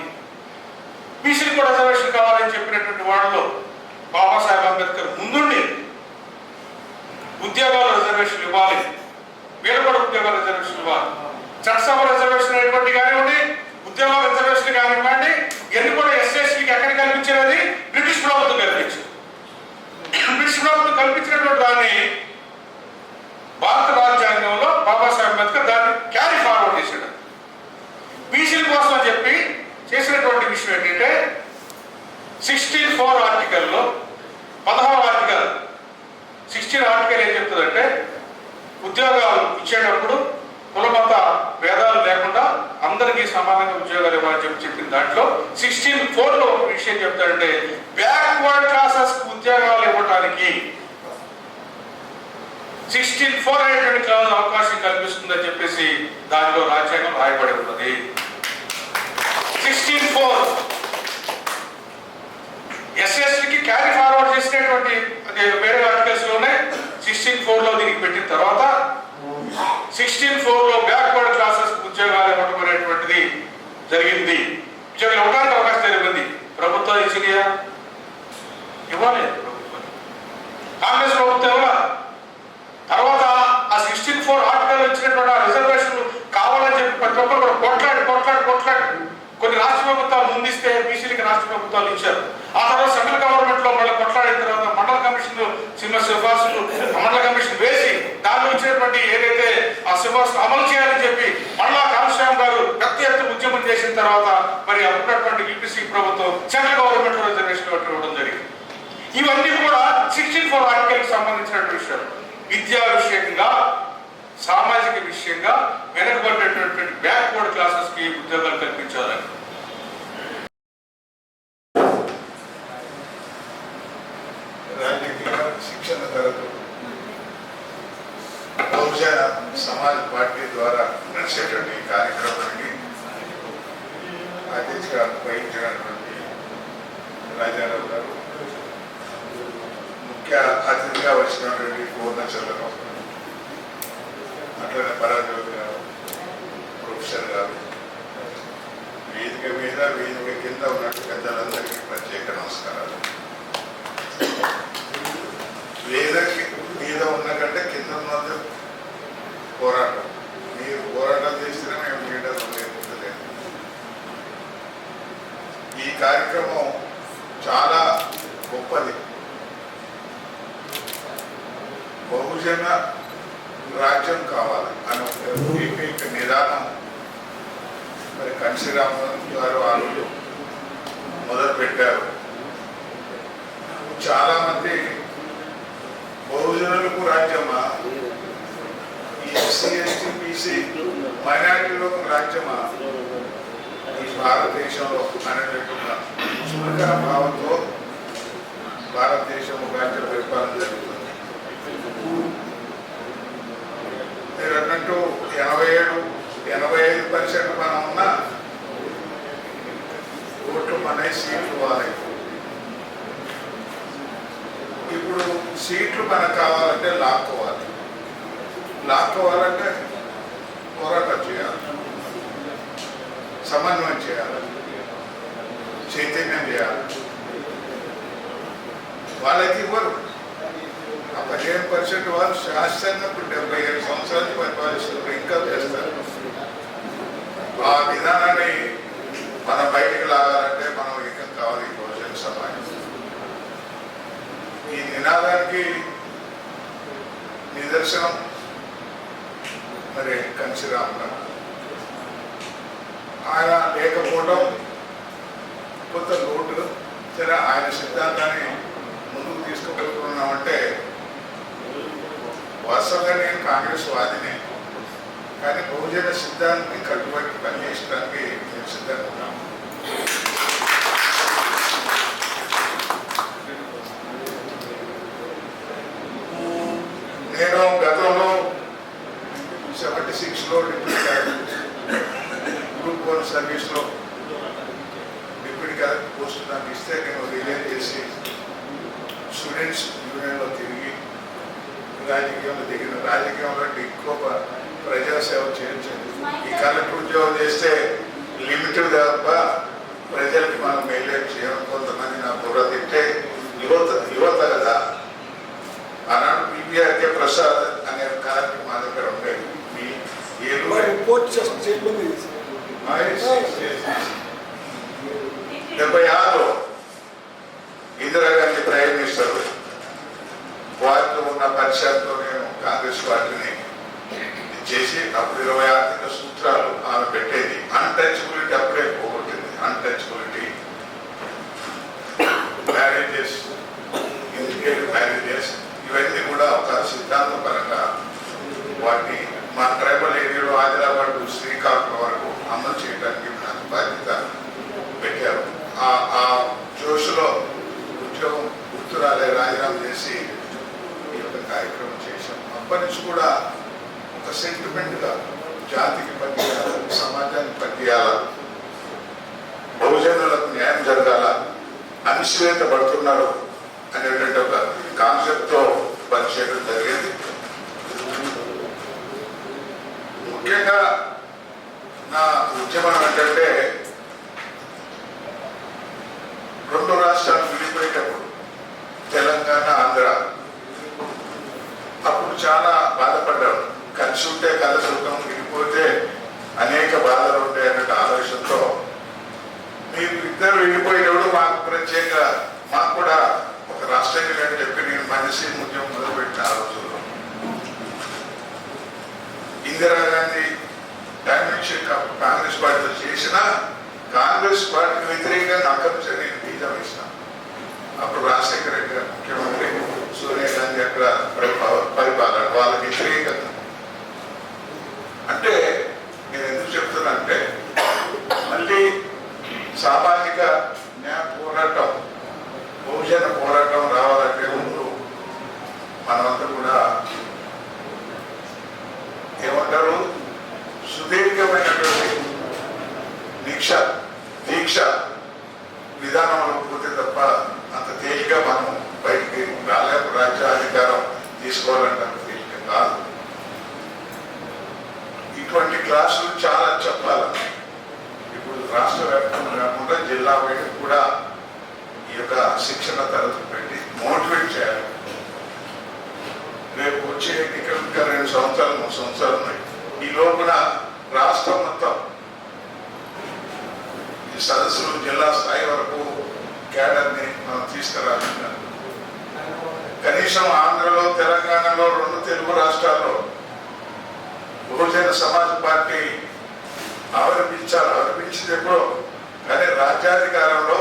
బీసీలు కూడా రిజర్వేషన్ కావాలని చెప్పినటువంటి వాళ్ళలో బాబాసాహెబ్ అంబేద్కర్ ముందుండి ఉద్యోగాలు రిజర్వేషన్ ఇవ్వాలి, వీళ్ళు కూడా ఉద్యోగాల రిజర్వేషన్ ఇవ్వాలి. చట్టసభ రిజర్వేషన్ అనేటువంటి కానివ్వండి, ఉద్యోగాల రిజర్వేషన్ కానివ్వండి, ఇవన్నీ కూడా ఎస్ఎస్సీకి ఎక్కడ కల్పించేది? బ్రిటిష్ ప్రభుత్వం కల్పించింది. బ్రిటిష్ ప్రభుత్వం కల్పించినటువంటి దాన్ని భారత రాజ్యాంగంలో బాబాసాహెబ్ అంబేద్కర్ దాన్ని క్యారీ ఫార్వర్డ్ చేశాడు. బీసీల కోసం అని చెప్పి చేసినటువంటి విషయం ఏంటంటే 16(4) ఆర్టికల్లో 16వ ఆర్టికల్ 16 ఆర్టికల్ ఏం చెప్తుందంటే ఉద్యోగాలు ఇచ్చేటప్పుడు కులమత భేదాలు లేకుండా అందరికీ సమానంగా ఉద్యోగాలు ఇవ్వాలని చెప్పి చెప్పిన దాంట్లో 16(4)లో ఒక విషయం చెప్తాడంటే బ్యాక్వర్డ్ క్లాసెస్ ఉద్యోగాలు ఇవ్వడానికి 16(4) అనేటువంటి క్లాస్ అవకాశం కల్పిస్తుందని చెప్పేసి దానిలో రాజ్యాంగం రాయబడి ఉన్నది. 16(4) ఎస్ఎస్కి క్యారీ ఫార్వర్డ్ చేసినటువంటి వేరే ఆర్టికల్స్ లోనే 16(4)లో దీనికి పెట్టిన తర్వాత 16(4)లో బ్యాక్వర్డ్ క్లాసెస్ ఉద్యోగాలు ఇవ్వడం అనేటువంటిది జరిగింది. ఉద్యోగాలు ఇవ్వడానికి అవకాశం జరిగింది. ప్రభుత్వం ఇచ్చినాయా? ఇవ్వలేదు. కాంగ్రెస్ ప్రభుత్వం ఇవ్వాల. తర్వాత ఆ 16(4) ఆర్టికల్ ఇచ్చినటువంటి ఆ రిజర్వేషన్ కావాలని చెప్పి ప్రతి ఒక్కరు కూడా కొట్లాడి కొన్ని రాష్ట్ర ప్రభుత్వాలు ముందిస్తే బీసీలకి రాష్ట్ర ప్రభుత్వాలు ఇచ్చారు. ఆ తర్వాత సెంట్రల్ గవర్నమెంట్ లో మళ్ళీ కొట్లాడిన తర్వాత మండల కమిషన్ సిఫార్సులు మండల కమిషన్ వేసి దానిలో ఇచ్చినటువంటి ఏదైతే ఆ సిఫార్సులు అమలు చేయాలని చెప్పి మళ్ళా కాళేశ్వరం గారు పెద్ద ఎత్తున ఉద్యమం చేసిన తర్వాత మరి అప్పుడున్నటువంటి యూపీసీ ప్రభుత్వం సెంట్రల్ గవర్నమెంట్ లో రిజర్వేషన్ ఇవ్వడం జరిగింది. ఇవన్నీ కూడా 16(4) ఆర్టికల్ సంబంధించినటువంటి విషయాలు. విద్యా విషయంగా, సామాజిక విషయంగా వెనకబడినటువంటి బ్యాక్వర్డ్ క్లాసెస్ కి ఉద్యోగాలు కల్పించాలని రాజకీయ శిక్షణ తరగతి బహుజన సమాజ్ పార్టీ ద్వారా నడిచేటువంటి కార్యక్రమానికి అధ్యక్షగా వహించినటువంటి రాజారావు గారు, ముఖ్య అతిథిగా వచ్చినటువంటి పూర్ణచంద్రరావు, అట్లనే పరాజోగి గారు, ప్రొఫెసర్ గారు, వేదిక మీద వేదిక కింద ఉన్నట్టు పెద్దలందరికీ ప్రత్యేక నమస్కారాలు. వేదిక మీద ఉన్న కంటే కింద ఉన్నది పోరాటం. మీరు పోరాటం చేసినా మేము లీడర్ లేదు. ఈ కార్యక్రమం చాలా గొప్పది. బహుజన రాజ్యం కావాలి అని ఏకైక నిదానం మరి కన్సీరామన్ గారు ఆ రోజు మొదలు పెట్టారు. చాలా మంది బహుజనులకు రాజ్యమా, ఈ ఎస్సీ ఎస్టీ బీసీ మైనారిటీలకు రాజ్యమా ఈ భారతదేశంలో అనేటట్టుగా చులకన భావంతో భారతదేశం రాజ్య పరిపాలన జరుగుతుంది. మీరు అన్నట్టు 87-85% మనం ఉన్న ఓట్లు మన సీట్లు వాళ్ళకి. ఇప్పుడు సీట్లు మనకు కావాలంటే లాక్కోవాలంటే పోరాటం చేయాలి, సమన్వయం చేయాలి, చైతన్యం చేయాలి. వాళ్ళకి ఇవ్వరు. ఆ 15% వాళ్ళు శాస్త్రంగా ఇప్పుడు 75 సంవత్సరాలు పరిపాలిస్తున్నారు, ఇంకా చేస్తారు. ఆ విధానాన్ని మనం బయటికి లాగాలంటే మనం ఏకం కావాలి. బహుజన సమాజం ఈ నినాదానికి నిదర్శనం మరి కన్సీరామన్. ఆయన లేకపోవడం కొంత లోటు. సరే, ఆయన సిద్ధాంతాన్ని ముందుకు తీసుకుపోతున్నామంటే వాస్తవంగా నేను కాంగ్రెస్ వాదినే, కానీ బహుజన సిద్ధాంతాన్ని కట్టుబడి పనిచేయడానికి నేను సిద్ధంగా ఉన్నాను. నేను గతంలో 76లో గ్రూప్ 1 సర్వీస్లో డిప్యూటీ కలెక్టర్ పోస్ట్ నాకు ఇస్తే నేను రిలైజ్ చేసి స్టూడెంట్స్ యూనియన్లో తిరిగి రాజకీయంలో దిగిన. రాజకీయంలో ఎక్కువ ప్రజాసేవ చేయించండి. ఈ కలెక్టర్ ఉద్యోగం చేస్తే లిమిటెడ్ తప్ప ప్రజలకి మనం మేలే చేయడం. కొంతమంది నా బుర్ర తింటే యువత కదా. ఆనాడు పివిఆర్కే ప్రసాద్ అనే కలెక్టర్ మా దగ్గర ఉండేది. మీ ఏలూరు 76లో ఇందిరాగాంధీ ప్రైమ్ మినిస్టర్. వారితో ఉన్న పరిచయంతో నేను కాంగ్రెస్ పార్టీని చేసి అప్పుడు 20 ఆర్థిక సూత్రాలు ఆమె పెట్టేది. అన్టచబిలిటీ అప్పుడే పోగొట్టింది. అన్టచబిలిటీ, మ్యారేజెస్, ఇండికేటివ్ మ్యారేజెస్, ఇవన్నీ కూడా ఒక సిద్ధాంతపరంగా వాటిని మా ట్రైబల్ ఏరియాలో ఆదిలాబాద్ శ్రీకాకుళం వరకు అమలు చేయడానికి నాకు బాధ్యత పెట్టారు. ఆ జోషులో ఉద్యోగం గుర్తురాలే రాజీనామా చేసి ఈ యొక్క కార్యక్రమం చేశాం. అప్పటి నుంచి కూడా ఒక సెంటిమెంట్గా జాతికి పనిచేయాలి, సమాజానికి పనిచేయాల, బహుజనులకు న్యాయం జరగాల, అనిశ్చిత పడుతున్నారు అనేటువంటి ఒక కాన్సెప్ట్తో పనిచేయడం జరిగింది. ముఖ్యంగా నా ఉద్యమం ఏంటంటే 2 రాష్ట్రాలు విడిపోయేటప్పుడు తెలంగాణ, ఆంధ్ర, అప్పుడు చాలా బాధపడ్డాను. కలిసి ఉంటే కలిసి ఉంటాం, విడిపోతే అనేక బాధలు ఉంటాయి అనే ఆలోచనతో మీరు ఇద్దరు విడిపోయినప్పుడు మాకు ప్రత్యేక మాకు కూడా ఒక రాష్ట్రం అని చెప్పి నేను మనిషి ఉద్యమం మొదలుపెట్టిన ఆ రోజుల్లో ఇందిరాగాంధీ డైమెన్షన్ కాంగ్రెస్ పార్టీతో చేసిన కాంగ్రెస్ పార్టీకి వ్యతిరేకంగా అక్కడి నుంచి నేను బీజం వేసిన. అప్పుడు రాజశేఖర రెడ్డి గారు ముఖ్యమంత్రి, సోనియా గాంధీ అక్కడ పరిపాలన వాళ్ళకి వ్యతిరేకంగా. అంటే నేను ఎందుకు చెప్తున్నా అంటే మళ్ళీ సామాజిక న్యాయ పోరాటం, బహుజన పోరాటం రావాలంటే ముందు మనమంతా కూడా ఏమంటారు సుదీర్ఘమైనటువంటి దీక్ష విధానంలో పోతే తప్ప అంత తేలిగా మనం బయటికి రాలేపు. రాజ్యాధికారం తీసుకోవాలంటే అంత తేలిక కాదు. ఇటువంటి క్లాసులు చాలా చెప్పాలి. ఇప్పుడు రాష్ట్ర వ్యాప్తంగా కాకుండా జిల్లా వైపు కూడా ఈ యొక్క శిక్షణ తరగతులు పెట్టి మోటివేట్ చేయాలి. రేపు వచ్చే ఎన్నికలు ఇంకా 2 సంవత్సరాలు 3 సంవత్సరాలు ఉన్నాయి. ఈ లోపల రాష్ట్రం మొత్తం ఈ సదస్సులు జిల్లా స్థాయి వరకు క్యాడర్ని మనం తీసుకురావాలి. కనీసం ఆంధ్రలో, తెలంగాణలో, 2 తెలుగు రాష్ట్రాల్లో బహుజన సమాజ్ పార్టీ ఆవిర్భించింది ఎప్పుడో, కానీ రాజ్యాధికారంలో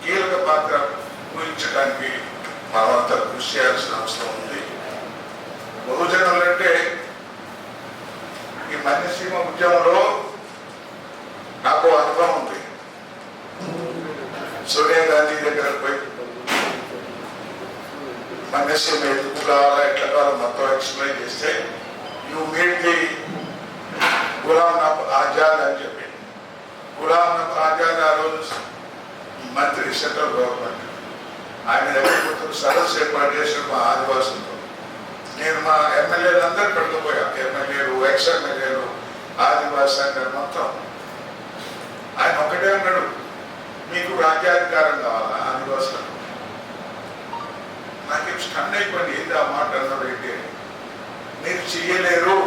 కీలక పాత్ర ఊహించడానికి మనమంతా కృషి చేయాల్సిన అవసరం ఉంది. బహుజనులు అంటే ఈ మన్యసీమ ఉద్యమంలో నాకు అనుభవం ఉంది. సోనియా గాంధీ దగ్గర పోయి మన్యసీమ ఎందుకు కావాలా, ఎట్లా కావాలో మొత్తం ఎక్స్ప్లెయిన్ చేస్తే you meet the Ghulam Nabi Azad అని చెప్పి, గులాం నబీ ఆజాద్ ఆ రోజు మంత్రి సెంట్రల్ గవర్నమెంట్, ఆయన దగ్గర సదస్సు ఏర్పాటు చేసిన మా ఆదివాసులతో నేను మా ఎమ్మెల్యేలు అందరూ పెట్టుకుపోయా, ఎమ్మెల్యేలు, ఎక్స్ ఎమ్మెల్యేలు, ఆదివాసీ అంటే మొత్తం. ఆయన ఒకటే అన్నాడు, మీకు రాజ్యాధికారం కావాలా ఆదివాసులకు? నాకేం స్టన్ అయిపోయింది, ఏంటి ఆ మాట అన్నాడు. ఏంటి మీరు చెయ్యలేరు,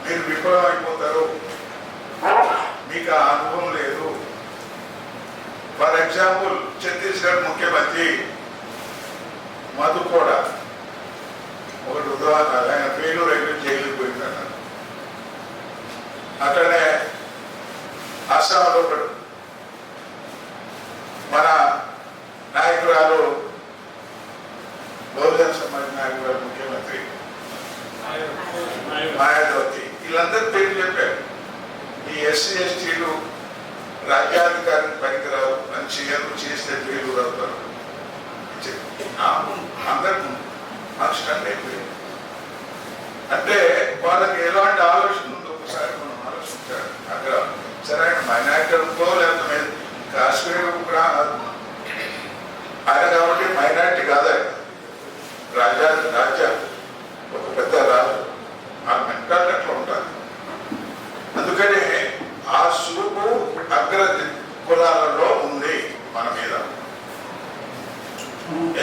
మీరు విఫలం అయిపోతారు, మీకు ఆ అనుభవం లేదు. ఫర్ ఎగ్జాంపుల్ ఛత్తీస్గఢ్ ముఖ్యమంత్రి మధుకోడ ఒకటి ఉదాహరణ, ఆయన పేలూరు అయితే జైలుకి పోయిందన్నారు. అట్లనే అస్సాంలో మన నాయకురాలు, బహుజన సమాజ్ నాయకురాలు ముఖ్యమంత్రి మాయావతి, వీళ్ళందరూ పేరు చెప్పారు. ఈ ఎస్సీ ఎస్టీలు రాజ్యాధికారానికి పనికిరావు అని చేయరు, చేస్తే పేరు అవుతారు. అందరికి నాకు స్టన్ అయిపోయింది. అంటే వాళ్ళకి ఎలాంటి ఆలోచన ఉందో ఒకసారి మనం ఆలోచించాలి. అక్కడ సరే ఆయన మైనార్టీ అనుకో, లేకపోతే కాశ్మీర్ కూడా ఆయన కాబట్టి మైనార్టీ కాదు, రాజ్య ఒక పెద్ద రాజు, ఆ మెంటాలిటీ అట్లా ఉంటుంది. అందుకని ఆ సూపు అగ్ర కులాలలో ఉంది మన మీద.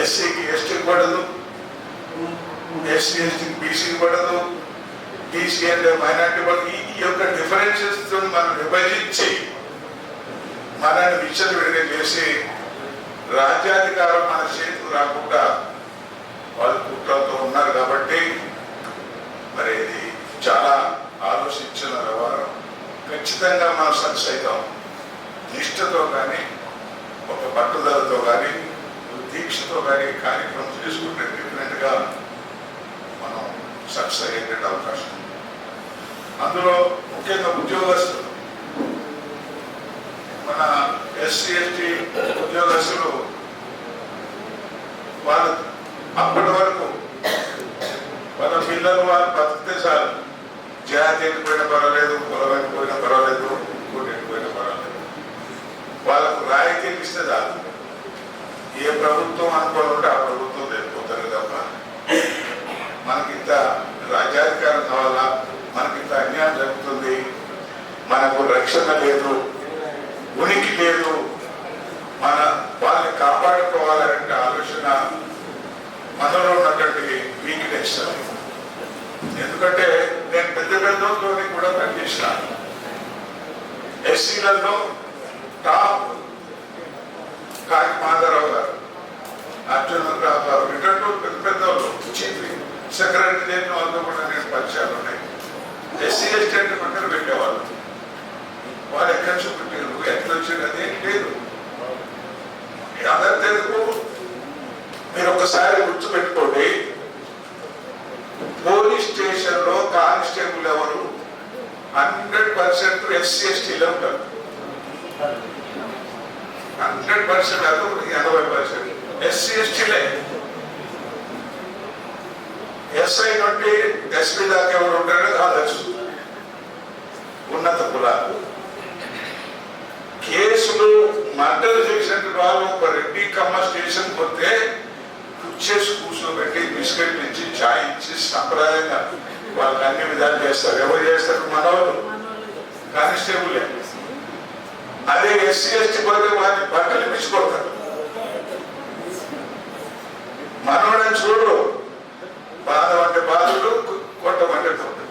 ఎస్సీకి ఎస్టీకి పడదు, ఎస్సీ ఎస్టీకి బీసీకి పడదు, బీసీ అంటే మైనార్టీ పడదు. ఈ యొక్క డిఫరెన్సెస్ మనం విభజించి మనల్ని విచ్చలవిడిగా చేసి రాజ్యాధికారం మన చేతికి రాకుండా వాళ్ళు కుట్రలతో ఉన్నారు. కాబట్టి మరి ఇది చాలా ఆలోచించిన వ్యవహారం. ఖచ్చితంగా మనం సక్సెస్ అవుతాం. నిష్ఠతో కానీ, ఒక పట్టుదలతో కానీ, దీక్షతో కానీ కార్యక్రమం చేసుకుంటే డిఫరెంట్గా మనం సక్సెస్ అయ్యేట అవకాశం ఉంది. అందులో ముఖ్యంగా ఉద్యోగస్తులు, మన ఎస్సీ ఎస్టీ ఉద్యోగస్తులు వాళ్ళు అప్పటి వరకు వాళ్ళ పిల్లలు వాళ్ళు బతికితే చాలు, జాతి వెళ్ళిపోయినా పర్వాలేదు, పొలం వెళ్ళిపోయినా పర్వాలేదు, ఇంకోటి వెళ్ళిపోయినా పర్వాలేదు, వాళ్ళకు రాయితీలు ఇస్తే చాలు. ఏ ప్రభుత్వం అనుకోవాలి ఉంటే ఆ ప్రభుత్వం వెళ్ళిపోతారు తప్ప మనకింత రాజ్యాధికారం కావాలా, మనకింత అన్యాయం జరుగుతుంది, మనకు రక్షణ లేదు, ఉనికి లేదు, మన వాళ్ళని కాపాడుకోవాలంటే ఆలోచన మనలో ఉన్నటువంటి వీక్నెస్. ఎందుకంటే నేను పెద్ద పెద్దతో కూడా పనిచేసినాను. ఎస్సీలలో టాప్ కాకి మాధవరావు గారు, అర్జున్ రావు గారు, ఇటువంటి పెద్ద పెద్ద చీఫ్ సెక్రటరీ చేసిన వాళ్ళతో కూడా నేను పరిచయాలు ఉన్నాయి. ఎస్సీ ఎస్టీ అంటే పక్కన పెట్టేవాళ్ళు, వాళ్ళు ఎక్కడి నుంచి పుట్టారు, ఎట్లా వచ్చారు అదేం లేదు. అందరు తెలుగు. మీరు ఒకసారి గుర్తుపెట్టుకోండి, పోలీస్ స్టేషన్ లో కానిస్టేబుల్ ఎవరు 100% ఎస్సీ ఎస్టీలో ఉంటారు. 100% కాదు, 80% ఎస్సీ ఎస్టీలే. ఎస్ఐ నుండి ఎస్పీ దాకా ఎవరు ఉంటారో కావచ్చు, ఉన్నత కులాలు. కేసులు మర్డర్ చేసిన వాళ్ళు ఒక రెడ్డి కమ్మ స్టేషన్ పోతే కుర్చేసి కూర్చోబెట్టి బిస్కెట్ ఇచ్చి చాయ్ ఇచ్చి సంప్రదాయంగా వాళ్ళకి అన్ని విధాలు చేస్తారు. ఎవరు చేస్తారు? మనవాళ్ళు. కానిస్టేబుల్. అదే ఎస్సీ ఎస్టీ పోతే వారిని బట్టలు ఇప్పించుకోతారు. మనోడని చూడు, బాధం అంటే బాధలు, కొట్టమంటే కొట్టు,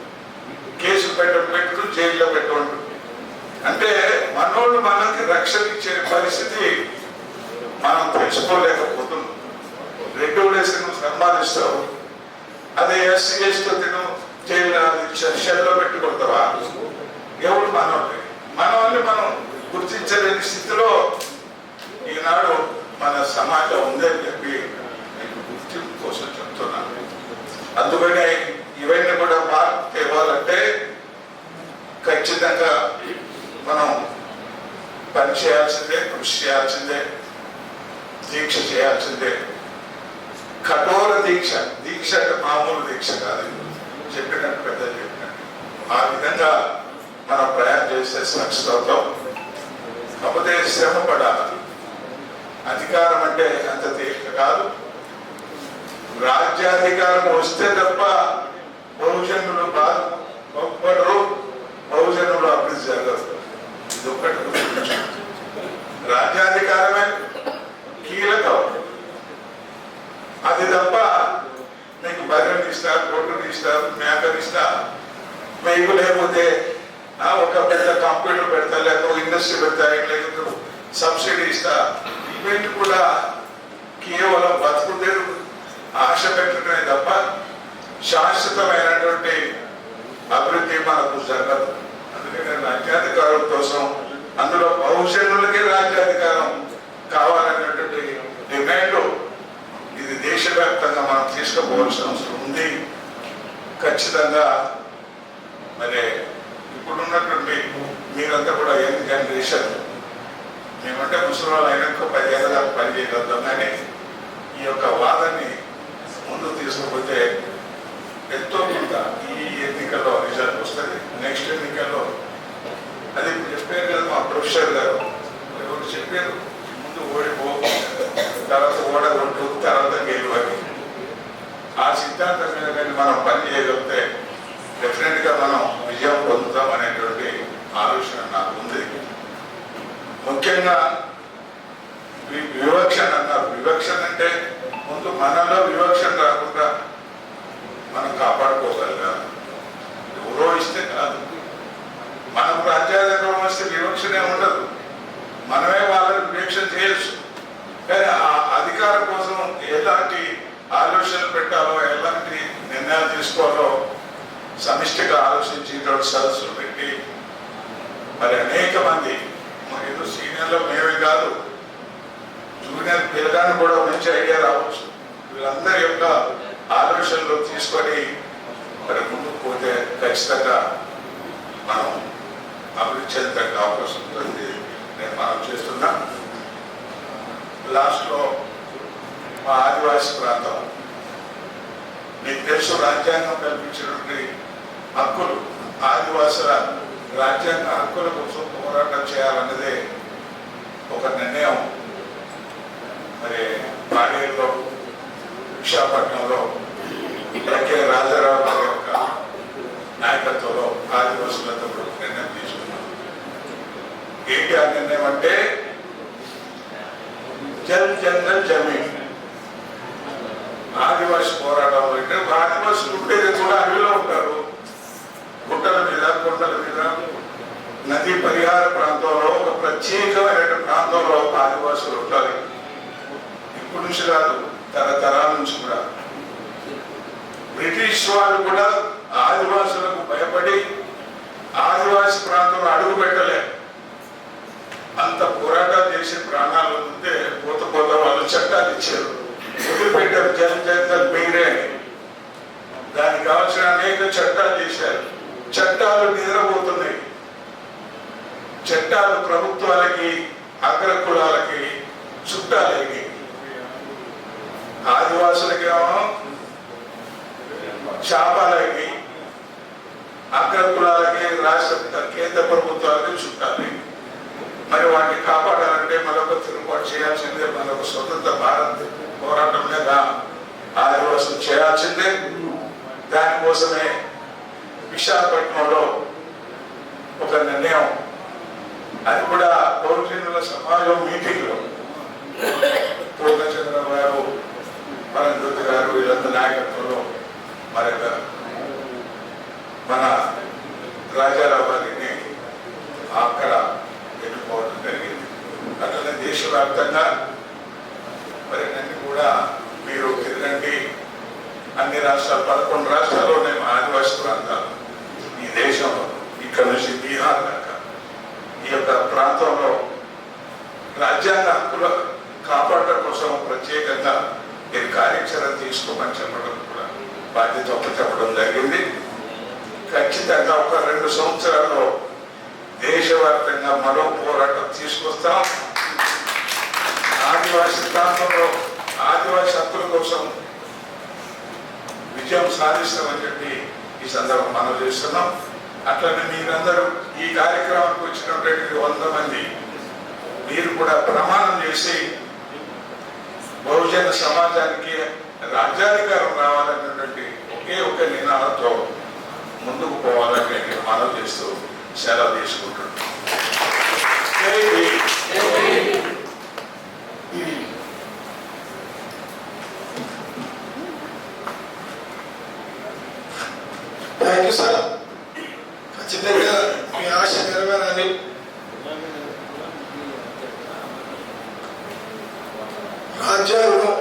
కేసు పెట్టు, జైల్లో పెట్టు. అంటే మనోళ్ళు మనకి రక్షణ ఇచ్చే పరిస్థితి మనం తెలుసుకోలేకపోతున్నాం. రెగ్యులేషన్ సంపాదిస్తావు, అదే ఎస్సీ ఎస్టీ తిను జైలు షెల్లో పెట్టి కొడతావా? ఎవరు మనల్ని మనం గుర్తించలేని స్థితిలో ఈనాడు మన సమాజం ఉందని చెప్పి నేను గుర్తింపు కోసం చెప్తున్నాను. అందుకనే ఇవన్నీ కూడా మార్పు తేవాలంటే ఖచ్చితంగా మనం పని చేయాల్సిందే, కృషి చేయాల్సిందే, దీక్ష చేయాల్సిందే. కఠోర దీక్ష అంటే మామూలు దీక్ష కాదు. చెప్పినట్టు పెద్దలు చెప్పినట్టు ఆ విధంగా మనం ప్రయాణం చేస్తే సక్సెస్ అవుతాం. కాకపోతే శ్రమ పడాలి. అధికారం అంటే అంత తేలిక కాదు. రాజ్యాధికారం వస్తే తప్ప బహుజనులు బాగుపడరు, బహుజనులు అభివృద్ధి జరగదు. ఇది ఒక్కటి గుర్తుంచుకోండి. రాజ్యాధికారమే కీలకం. అది తప్ప నీకు బర్రెని ఇస్తారు, గొడ్డుని ఇస్తారు, మేకని ఇస్తారు, మీకు లేకపోతే ఒక పెద్ద కంప్యూటర్ పెడతా, లేకపోతే ఇండస్ట్రీ పెడతా, లేకపోతే సబ్సిడీ ఇస్తా. ఇవన్నీ కూడా కేవలం బతుకుదేరు ఆశ పెట్టడమే తప్ప శాశ్వతమైనటువంటి అభివృద్ధి మనకు జరగదు. అందుకని రాజ్యాధికారం కోసం, అందులో బహుజనులకే రాజ్యాధికారం కావాలనేటువంటి డిమాండ్ ఇది దేశవ్యాప్తంగా మనం తీసుకుపోవాల్సిన అవసరం ఉంది. ఖచ్చితంగా మరి ఇప్పుడున్నటువంటి మీరంతా కూడా యంగ్ జనరేషన్, మేమంటే ముసలివాళ్ళు అయినాక 10 ఏళ్ళ దాకా పని చేయగలుగుతాం. కానీ ఈ యొక్క వాదాన్ని ముందు తీసుకుపోతే ఎంతో కొంత ఈ ఎన్నికల్లో రిజల్ట్ వస్తుంది. నెక్స్ట్ ఎన్నికల్లో అది చెప్పారు కదా మా ప్రొఫెసర్ గారు, ఎవరు చెప్పారు, ముందు ఓడిపో, తర్వాత ఓడగొట్టు, తర్వాత గెలువని. ఆ సిద్ధాంతం మీద కానీ మనం పని చేయగలిగితే డెఫినెట్ గా మనం విజయం పొందుతాం అనేటువంటి ఆలోచన నాకు ఉంది. ముఖ్యంగా వివక్షణ అన్నారు. వివక్షణ అంటే ముందు మనలో వివక్షణ రాకుండా మనం కాపాడుకోగలిగాం. ఎవరో ఇస్తే కాదు, మనకు రాజ్యాధికారం వస్తే వివక్షనే ఉండదు. మనమే వాళ్ళని వివక్ష చేయొచ్చు. కానీ ఆ అధికారం కోసం ఎలాంటి ఆలోచనలు పెట్టాలో, ఎలాంటి నిర్ణయాలు తీసుకోవాలో సమిష్టిగా ఆలోచించి సదస్సులు పెట్టి మరి అనేక మంది ఏదో సీనియర్లో మేమే కాదు, జూనియర్ పిల్లగాని కూడా మంచి ఐడియా రావచ్చు. వీళ్ళందరి యొక్క ఆలోచనలు తీసుకొని మరి ముందుకు పోతే ఖచ్చితంగా మనం అభివృద్ధి చెందడానికి అవకాశం ఉంటుంది. నేను మనం చేస్తున్నా. లాస్ట్లో మా ఆదివాసీ ప్రాంతం మీకు తెలుసు, రాజ్యాంగం కల్పించినటువంటి హక్కులు, ఆదివాసుల రాజ్యాంగ హక్కుల కోసం పోరాటం చేయాలన్నదే ఒక నిర్ణయం. మరి పాడేరులో, విశాఖపట్నంలో కే రాజారావు గారి యొక్క నాయకత్వంలో ఆదివాసులతో కూడా నిర్ణయం తీసుకున్నాం. ఏంటి ఆ నిర్ణయం అంటే జల్ జంగల్ జమీన్. ఆదివాసి పోరాటంలో అంటే ఆదివాసులు ఉండేది కూడా అడవిలో ఉంటారు, గుట్టల మీద, కొండల మీద, నదీ పరిహార ప్రాంతంలో, ఒక ప్రత్యేకమైన ప్రాంతంలో ఆదివాసులు ఉంటారు. ఇప్పుడు నుంచి కాదు, తరతరాల నుంచి కూడా. బ్రిటిష్ వాళ్ళు కూడా ఆదివాసులకు భయపడి ఆదివాసి ప్రాంతంలో అడుగు పెట్టలేదు. అంత పోరాటాలు చేసి ప్రాణాలు ఉంటే పోత వాళ్ళు చట్టాలు ఇచ్చారు, వదిలిపెట్టారు. జనజంగల్ మీరే అని దానికి కావాల్సిన అనేక చట్టాలు చేశారు. చట్టాలు నిద్రపోతున్నాయి. చట్టాలు ప్రభుత్వాలకి, అగ్ర కులాలకి చుట్టాలకి. ఆదివాసులకేమో శాపాలకి, అగ్ర కులాలకి రాష్ట్ర కేంద్ర ప్రభుత్వాలకి చుట్టాలి. మరి వాటిని కాపాడాలంటే మరొక తిరుగుబాటు చేయాల్సిందే. మరొక స్వతంత్ర భారత్ పోరాటం మీద ఆదివాసులు చేయాల్సిందే. దానికోసమే విశాఖపట్నంలో ఒక నిర్ణయం, అది కూడా బహుజనుల సమాజం మీటింగ్లో పూర్ణచంద్రరావు గారు, పరంజ్యోతి గారు వీళ్ళందరి నాయకత్వంలో మరి మన రాజారావు గారిని అక్కడ ఎన్నుకోవడం జరిగింది. అట్లనే దేశవ్యాప్తంగా మరి నన్ను కూడా మీరు తిరగండి, అన్ని రాష్ట్రాలు 11 రాష్ట్రాల్లో ఉన్నాయి ఆదివాసీ ప్రాంతాలు ఈ దేశంలో, ఇక్కడ నుంచి బీహార్ దాకా ఈ యొక్క ప్రాంతంలో రాజ్యాంగ హక్కుల కాపాడటం కోసం ప్రత్యేకంగా మీరు కార్యాచరణ తీసుకోమని చెప్పడం కూడా బాధ్యత చెప్పడం జరిగింది. ఖచ్చితంగా ఒక 2 సంవత్సరాల్లో దేశవ్యాప్తంగా మరో పోరాటం తీసుకొస్తాం. ఆదివాసీ ప్రాంతంలో ఆదివాసీ హక్కుల కోసం విజయం సాధిస్తామని చెప్పి ఈ సందర్భం మనం చేస్తున్నాం. అట్లనే మీరందరూ ఈ కార్యక్రమానికి వచ్చినటువంటి 100 మంది మీరు కూడా ప్రమాణం చేసి బహుజన సమాజానికి రాజ్యాధికారం రావాలనేటువంటి ఒకే ఒక నినాదంతో ముందుకు పోవాలని నేను మనవి చేస్తూ సెలవు తీసుకుంటున్నాను. Thank you sir. ఖచ్చితంగా మీ ఆశ నెరవేరాలి. రాజ్యాంగం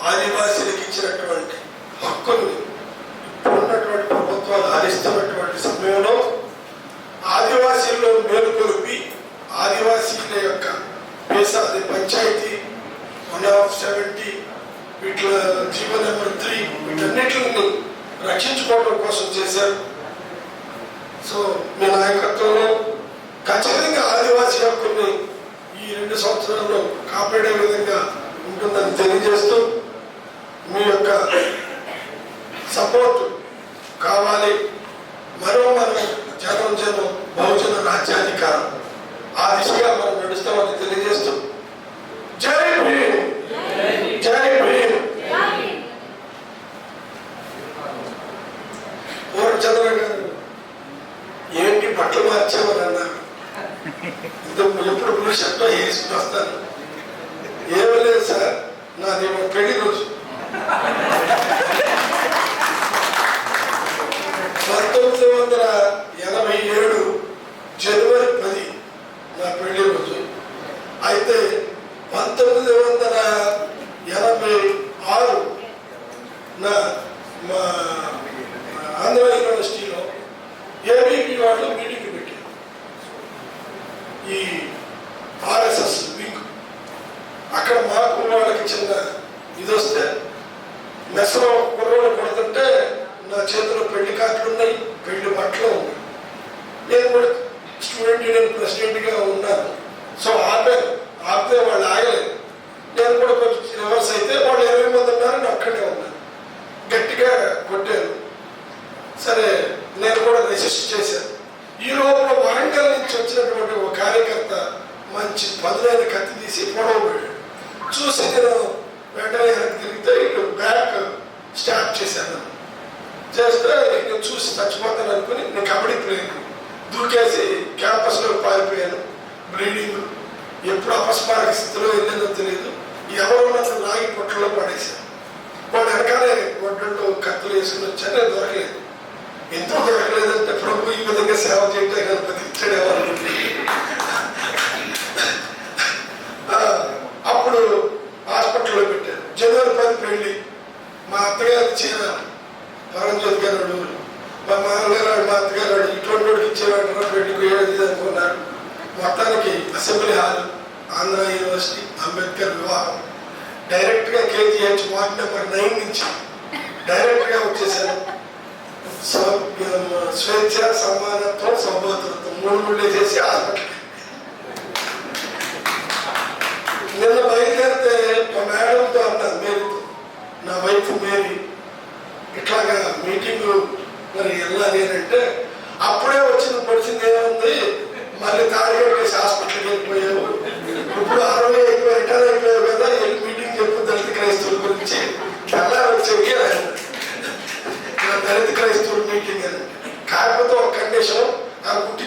ఆదివాసీలకు ఇచ్చినటువంటి హక్కులు ఇప్పుడున్నటువంటి ప్రభుత్వాలు హరిస్తున్నటువంటి సమయంలో ఆదివాసీల్లో మేలుకొలిపి ఆదివాసీల యొక్క పేసాది పంచాయతీ 170 వీటి జీవో నెంబర్ 3 వీటన్నిటిని రక్షించుకోవడం కోసం చేశారు. సో మీ నాయకత్వంలో ఖచ్చితంగా ఆదివాసీ హక్కుల్ని ఈ 2 సంవత్సరాల్లో కాపాడే విధంగా ఉంటుందని తెలియజేస్తూ మీ యొక్క సపోర్ట్ కావాలి. మనం జనం బహుజన రాజ్యాధికారం ఆ దిశగా మనం నడుస్తామని తెలియజేస్తూ జై భీమ్, జై భీమ్. పూర్ణచంద్ర గారు ఏంటి బట్టలు మార్చామని అన్నారు. ఎప్పుడు పురుషత్వం వేసుకుని వస్తాను. ఏమీ లేదు సార్, నాది పెళ్లి రోజు 1987 జనవరి 10 నా పెళ్లి రోజు. అయితే 1986 మా ఆంధ్ర యూనివర్సిటీలో ఏబీపీ వాళ్ళు మీటింగ్ పెట్టారు. ఈ ఆర్ఎస్ఎస్ వింగ్ అక్కడ మాకు వాళ్ళకి చిన్న ఇది వస్తే మెస్లో కుర్రోళ్ళు కొడుతుంటే నా చేతిలో పెళ్లి కార్డులు ఉన్నాయి, పెళ్లి బట్టలు ఉన్నాయి. నేను కూడా స్టూడెంట్ యూనియన్ ప్రెసిడెంట్గా ఉన్నాను. సో ఆపితే వాళ్ళు ఆగలేదు. నేను కూడా కొంచెం రివర్స్ అయితే వాళ్ళు 20 మంది ఉన్నారు, నేను అక్కడే ఉన్నాను. గట్టిగా కొట్టాను. సరే నేను కూడా రెసిస్ట్ చేశాను. ఈ లోపల వరంగల్ నుంచి వచ్చినటువంటి ఒక కార్యకర్త మంచి పదులైన కత్తి తీసి పొడవబడ్డాడు. చూసి నేను వెంటనే తిరిగితే ఇటు బ్యాక్ స్టార్ట్ చేశాను. చేస్తే నేను చూసి చచ్చిపోతాను అనుకుని నేను కబడ్డీ ప్లేయర్ దూకేసి క్యాంపస్లో పారిపోయాను. బ్లీడింగ్ ఎప్పుడు అపస్మారక స్థితిలో వెళ్ళేదో తెలియదు. ఎవరో నన్ను లాగి పొట్టలో పడేశాను. వాడు వెనకాలే గొడ్డల్లో కత్తులు వేసుకుని వచ్చాను. నేను దొరకలేదు. ఎంతో దొరకలేదంటే ప్రభు ఈ విధంగా సేవ చేయటం కానీ బతికించాడేవారు. అప్పుడు హాస్పిటల్లో పెట్టారు. జనవరి 10 పెళ్లి. మా అత్తగారు చీర పరంజ్యోతి గారు, మా మామగారు మా అత్తగారు ఇటువంటి వాడికి ఇచ్చేవాడు పెళ్లికి ఏది అనుకున్నారు. మొత్తానికి assembly hall, Andhra university, Ambedkar వివాహం. డైరెక్ట్గా KGH వార్డ్ నెంబర్ 9 నుంచి డైరెక్ట్గా వచ్చేసాను. స్వేచ్ఛ, సమానత్వం, సౌభాతృత్వం 3 చేసి హాస్పిటల్. నిన్న బయలుదేరితే మా మేడంతో అన్నాను, మేరీతో, నా వైఫ్ మేరీ, ఇట్లాగా మీటింగ్ మరి వెళ్ళాలి అంటే అప్పుడే వచ్చింది పొడిచింది ఏముంది, మళ్ళీ తాడిగట్టేసి హాస్పిటల్కి వెళ్ళిపోయావు, ఇప్పుడు 60 అయిపోయి రిటైర్ అయిపోయావు కదా, వెళ్ళి మీటింగ్ చెప్పు దళిత క్రైస్తవుల గురించి. చాలా వచ్చేవి దళిత క్రైస్తవుల మీటింగ్ అని. కాకపోతే ఒక కండిషన్, ఆ కుట్టి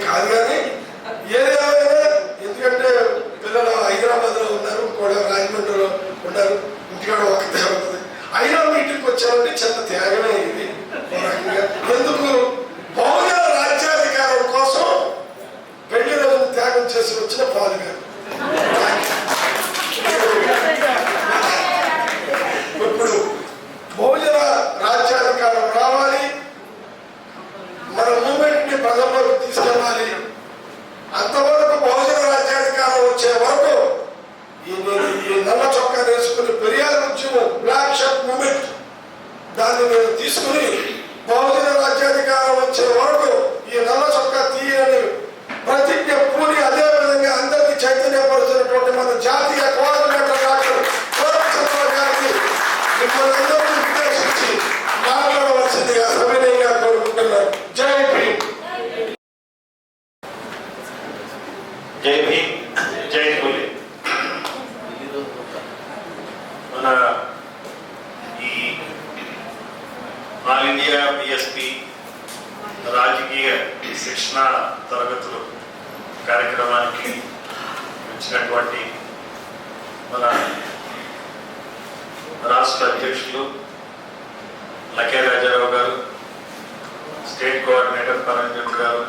కాదు కానీ ఏదైనా, ఎందుకంటే పిల్లలు హైదరాబాద్లో ఉన్నారు, కూడా రాజమండ్రిలో ఉన్నారు, ఇంటికాడ ఒకటే అవుతుంది. అయినా మీటింగ్కి వచ్చామంటే చిన్న త్యాగమే ఇది. ఎందుకు? బహుజన రాజ్యాధికారం కోసం పెళ్లి రోజును త్యాగం చేసి వచ్చిన పాల్గొన్నారు. ఇప్పుడు బహుజన రాజ్యాధికారం రావాలి, మన మూమెంట్ ని ప్రజల్లోకి తీసుకెళ్ళాలి. అంతవరకు బహుజన రాజ్యాధికారం వచ్చే వరకు ఈ నల్ల చొక్కా వేసుకుని పెరియాల ఉద్యమం, బ్లాక్ షర్ట్ మూమెంట్, దాన్ని నేను తీసుకుని బహుజన రాజ్యాధికారం వచ్చే వరకు ఈ నల్ల చొక్కా తీయని ప్రతిజ్ఞ పూని, అదే విధంగా అందరినీ చైతన్యపరుచినటువంటి మన జాతీయ కోఆర్డినేటర్ డాక్టర్ కోరచంద్ర గారిని మిమ్మల్ని అందరినీ ఉద్దేశించి మాట్లాడవలసిందిగా సవినయంగా కోరుకుంటున్నారు. జై భీమ్. జై భీమ్, జై పూలే. మన ఈ ఆల్ ఇండియా బిఎస్పి రాజకీయ శిక్షణ తరగతులు కార్యక్రమానికి వచ్చినటువంటి మన రాష్ట్ర అధ్యక్షులు లకే రాజారావు గారు, స్టేట్ కోఆర్డినేటర్ పరంజన్ గారు,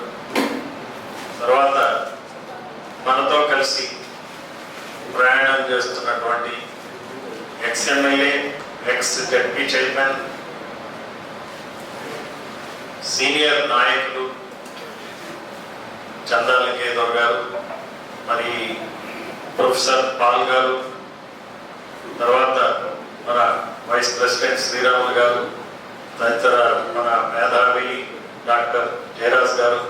తర్వాత మనతో కలిసి ప్రయాణం చేస్తున్నటువంటి ఎక్స్-ఎమ్మెల్యే, ఎక్స్-జడ్పీ చైర్మన్, సీనియర్ నాయకులు చందాలింగేశ్వర్ గారు, మరి ప్రొఫెసర్ పాల్ గారు, తర్వాత మన వైస్ ప్రెసిడెంట్ శ్రీరాములు గారు, తదితర మన మేధావి డాక్టర్ జయరాజ్ గారు,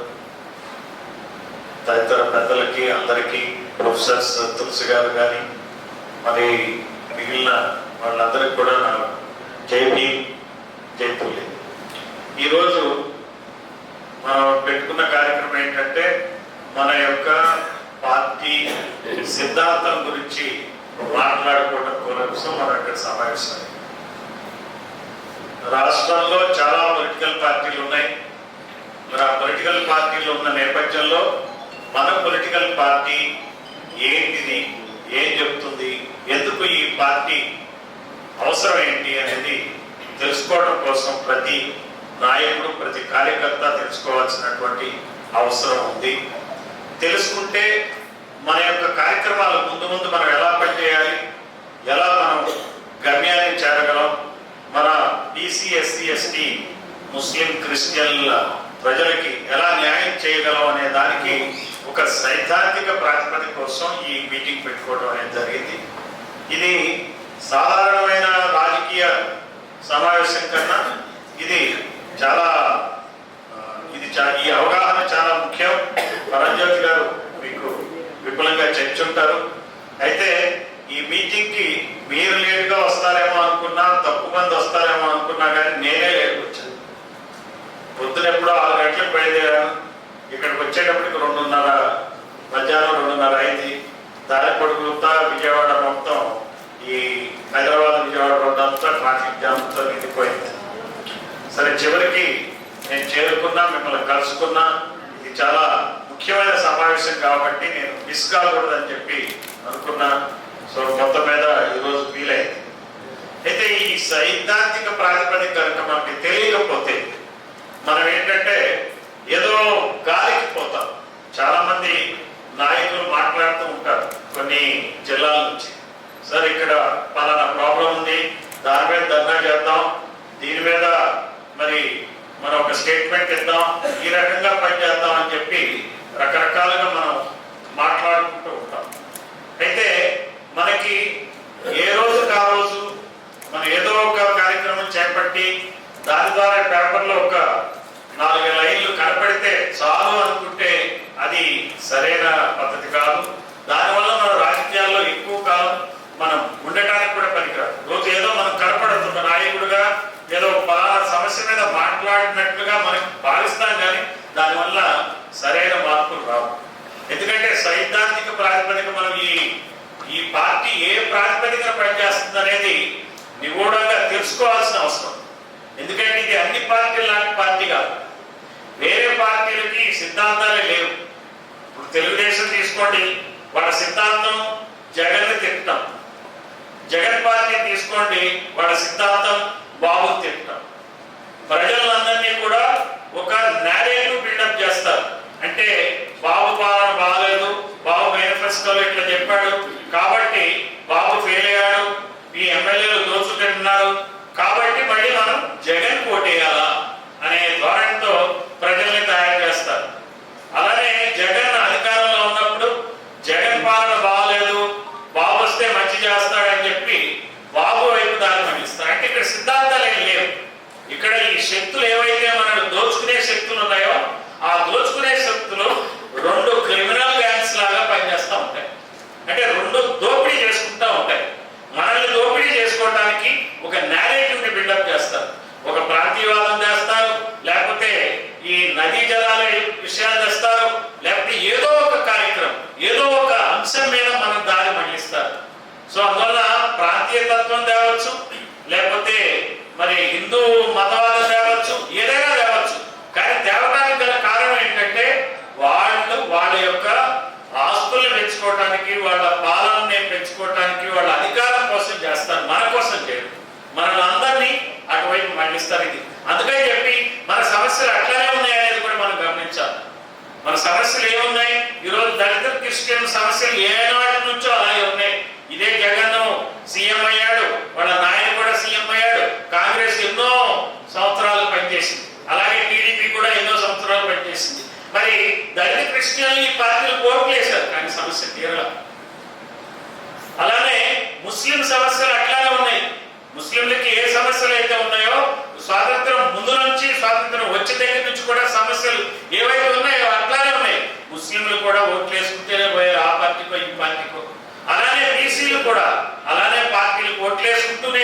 తదితర పెద్దలకి అందరికీ, ప్రొఫెసర్స్ తులసి గారు కానీ మరి మిగిలిన వాళ్ళందరికీ కూడా నా జై భీమ్, జై పూలే. ఈరోజు మనం పెట్టుకున్న కార్యక్రమం ఏంటంటే మన యొక్క పార్టీ సిద్ధాంతం గురించి మాట్లాడుకోవడం కోసం మనం ఇక్కడ సమావేశం. రాష్ట్రంలో చాలా పొలిటికల్ పార్టీలు ఉన్నాయి. మరి ఆ పొలిటికల్ పార్టీలు ఉన్న నేపథ్యంలో మన పొలిటికల్ పార్టీ ఏంటిది, ఏం చెప్తుంది, ఎందుకు ఈ పార్టీ అవసరం ఏంటి అనేది తెలుసుకోవడం కోసం ప్రతి నాయకుడు, ప్రతి కార్యకర్త తెలుసుకోవాల్సినటువంటి అవసరం ఉంది. తెలుసుకుంటే మన యొక్క కార్యక్రమాలు ముందు ముందు మనం ఎలా పనిచేయాలి, ఎలా మనం గమ్యాన్ని చేరగలం, మన బీసీ, ఎస్సీ, ఎస్టీ, ముస్లిం, క్రిస్టియన్ల ప్రజలకి ఎలా న్యాయం చేయగలం అనే దానికి ఒక సైద్ధాంతిక ప్రాతిపదిక కోసం ఈ మీటింగ్ పెట్టుకోవడం అనేది జరిగింది. ఇది సాధారణమైన రాజకీయ సమావేశం కన్నా ఇది చాలా ఈ అవగాహన చాలా ముఖ్యం. పరంజ్యోతి గారు మీకు విపులంగా చర్చింటారు. అయితే ఈ మీటింగ్ కి మీరు లేటుగా వస్తారేమో అనుకున్నా, తక్కువ మంది వస్తారేమో అనుకున్నా కానీ నేనే లేటుగా వచ్చాను. పొద్దునెప్పుడో 6 గంటలకు బయలుదేరాను. ఇక్కడికి వచ్చేటప్పటికి 2:30 మధ్యాహ్నం 2:30 అయింది. తారేపొడుగుతా విజయవాడ మొత్తం, ఈ హైదరాబాద్ విజయవాడ రోడ్ అంతా ట్రాఫిక్ జామ్తో నిండిపోయింది. సరే, చివరికి నేను చేరుకున్నా, మిమ్మల్ని కలుసుకున్నా. ఇది చాలా ముఖ్యమైన సమావేశం కాబట్టి నేను మిస్ కాకూడదని చెప్పి అనుకున్నా. సో మొత్తం మీద ఈరోజు ఫీల్ అయింది. అయితే ఈ సైద్ధాంతిక ప్రాతిపదిక కనుక మనకి తెలియకపోతే మనం ఏంటంటే ఏదో గాలికి పోతాం. చాలా మంది నాయకులు మాట్లాడుతూ ఉంటారు కొన్ని జిల్లాల నుంచి, సార్ ఇక్కడ పలానా ప్రాబ్లం ఉంది, దాని మీద ధర్నా చేద్దాం, దీని మీద మరి మనం ఒక స్టేట్మెంట్ ఇద్దాం, ఈ రకంగా పనిచేద్దాం అని చెప్పి రకరకాలుగా మనం మాట్లాడుకుంటూ ఉంటాం. అయితే మనకి ఏ రోజుకి ఆ రోజు మనం ఏదో ఒక కార్యక్రమం చేపట్టి దాని ద్వారా పేపర్లో ఒక 4 లైన్లు కనపడితే చాలు అనుకుంటే అది సరైన పద్ధతి కాదు. దానివల్ల మన రాజకీయాల్లో ఎక్కువ కాలం మనం ఉండటానికి కూడా పనికిరాదు. రోజు ఏదో మనం కనపడుతున్న నాయకుడుగా ఏదో పలానా సమస్య మీద మాట్లాడినట్లుగా మనం భావిస్తాం, కానీ దానివల్ల సరైన మార్పులు రావు. ఎందుకంటే సైద్ధాంతిక ప్రాతిపదిక మనం ఈ పార్టీ ఏ ప్రాతిపదికన పనిచేస్తుంది అనేది నిగూఢంగా తెలుసుకోవాల్సిన అవసరం. ఎందుకంటే ఇది అన్ని పార్టీలు లాంటి పార్టీ కాదు. వేరే పార్టీలకి సిద్ధాంతాలే లేవు. ఇప్పుడు తెలుగుదేశం తీసుకోండి, వాళ్ళ సిద్ధాంతం జగన్ తిట్టడం. జగన్ పార్టీ తీసుకోండి, వాళ్ళ సిద్ధాంతం బాబు తిట్టడం. ప్రజలందరినీ కూడా ఒక నేరేటివ్ బిల్డప్ చేస్తారు. అంటే బాబు పాలన బాగలేదు, బాబు మేనిఫెస్టోలో ఇట్లా చెప్పాడు కాబట్టి బాబు ఫెయిల్ అయ్యాడు, ఈ ఎమ్మెల్యేలు దోచుకుంటున్నారు కాబట్టి మళ్ళీ మనం జగన్ కోటేయాలా అనే ధోరణితో ప్రజల్ని తయారు చేస్తారు. అలానే జగన్ అధికారంలో ఉన్నప్పుడు జగన్ పాలన బాగలేదు, బాబు వస్తే మంచి చేస్తాడని చెప్పి బాబు వైపు దారి మళ్ళిస్తారు. అంటే ఇక్కడ సిద్ధాంతాలు ఏం లేవు. ఇక్కడ ఈ శక్తులు ఏవైతే మనల్ని దోచుకునే శక్తులు ఉన్నాయో ఆ దోచుకునే శక్తులు రెండు క్రిమినల్ గ్యాంగ్స్ లాగా పనిచేస్తూ ఉంటాయి. అంటే రెండు దోపిడీ చేసుకుంటూ ఉంటాయి. మనల్ని దోపిడీ చేసుకోవడానికి ఒక నేరేటివ్ ని బిల్డప్ చేస్తారు, ఒక ప్రాంతీయవాదం చేస్తారు, లేకపోతే ఈ నదీ జలాల విషయాలు తెస్తారు, లేకపోతే ఏదో ఒక కార్యక్రమం, ఏదో ఒక అంశం మీద మనం దారి మళ్ళిస్తారు. సో అందువల్ల ప్రాంతీయ తత్వం తేవచ్చు, లేకపోతే మరి హిందూ మతవాదం తేవచ్చు, ఏదైనా తేవచ్చు. కానీ తేవడానికి గల కారణం ఏంటంటే వాళ్ళు వాళ్ళ యొక్క ఆస్తుల్ని పెంచుకోవటానికి, వాళ్ళ పాలనని పెంచుకోవటానికి, వాళ్ళ అధికారం కోసం చేస్తారు, మన కోసం చేయరు. మనల్ని అందరినీ అటువైపు మళ్ళిస్తారు. ఇది అందుకని చెప్పి మన సమస్యలు అట్లానే ఉన్నాయి అనేది కూడా మనం గమనించాలి. మన సమస్యలు ఏమున్నాయి? ఈరోజు దళిత క్రిస్టియన్ సమస్యలు ఏనాటి నుంచో అలాగే ఉన్నాయి. ఇదే జగన్ సీఎం అయ్యాడు, వాళ్ళ నాయకుడు కూడా సీఎం అయ్యాడు, కాంగ్రెస్ ఎన్నో సంవత్సరాలు పనిచేసింది, అలాగే టీడీపీ కూడా ఎన్నో సంవత్సరాలు పనిచేసింది. మరి దళిత క్రిస్టియన్లు ఈ పార్టీలు కోర్టులు వేశారు కానీ సమస్య తీరల. అలానే ముస్లిం సమస్యలు అట్లానే ఉన్నాయి. ముస్లింలకి ఏ సమస్యలు అయితే ఉన్నాయో స్వాతంత్రం ముందు నుంచి, స్వాతంత్రం వచ్చే దగ్గర నుంచి కూడా సమస్యలు ఏవైతే ఉన్నాయో అట్లానే ఉన్నాయి. ముస్లింలు కూడా ఓట్లు వేసుకుంటేనే పోయారు, ఆ పార్టీకో ఈ పార్టీకో. అలానే బీసీలు కూడా అలానే పార్టీలు ఓట్లు వేసుకుంటూనే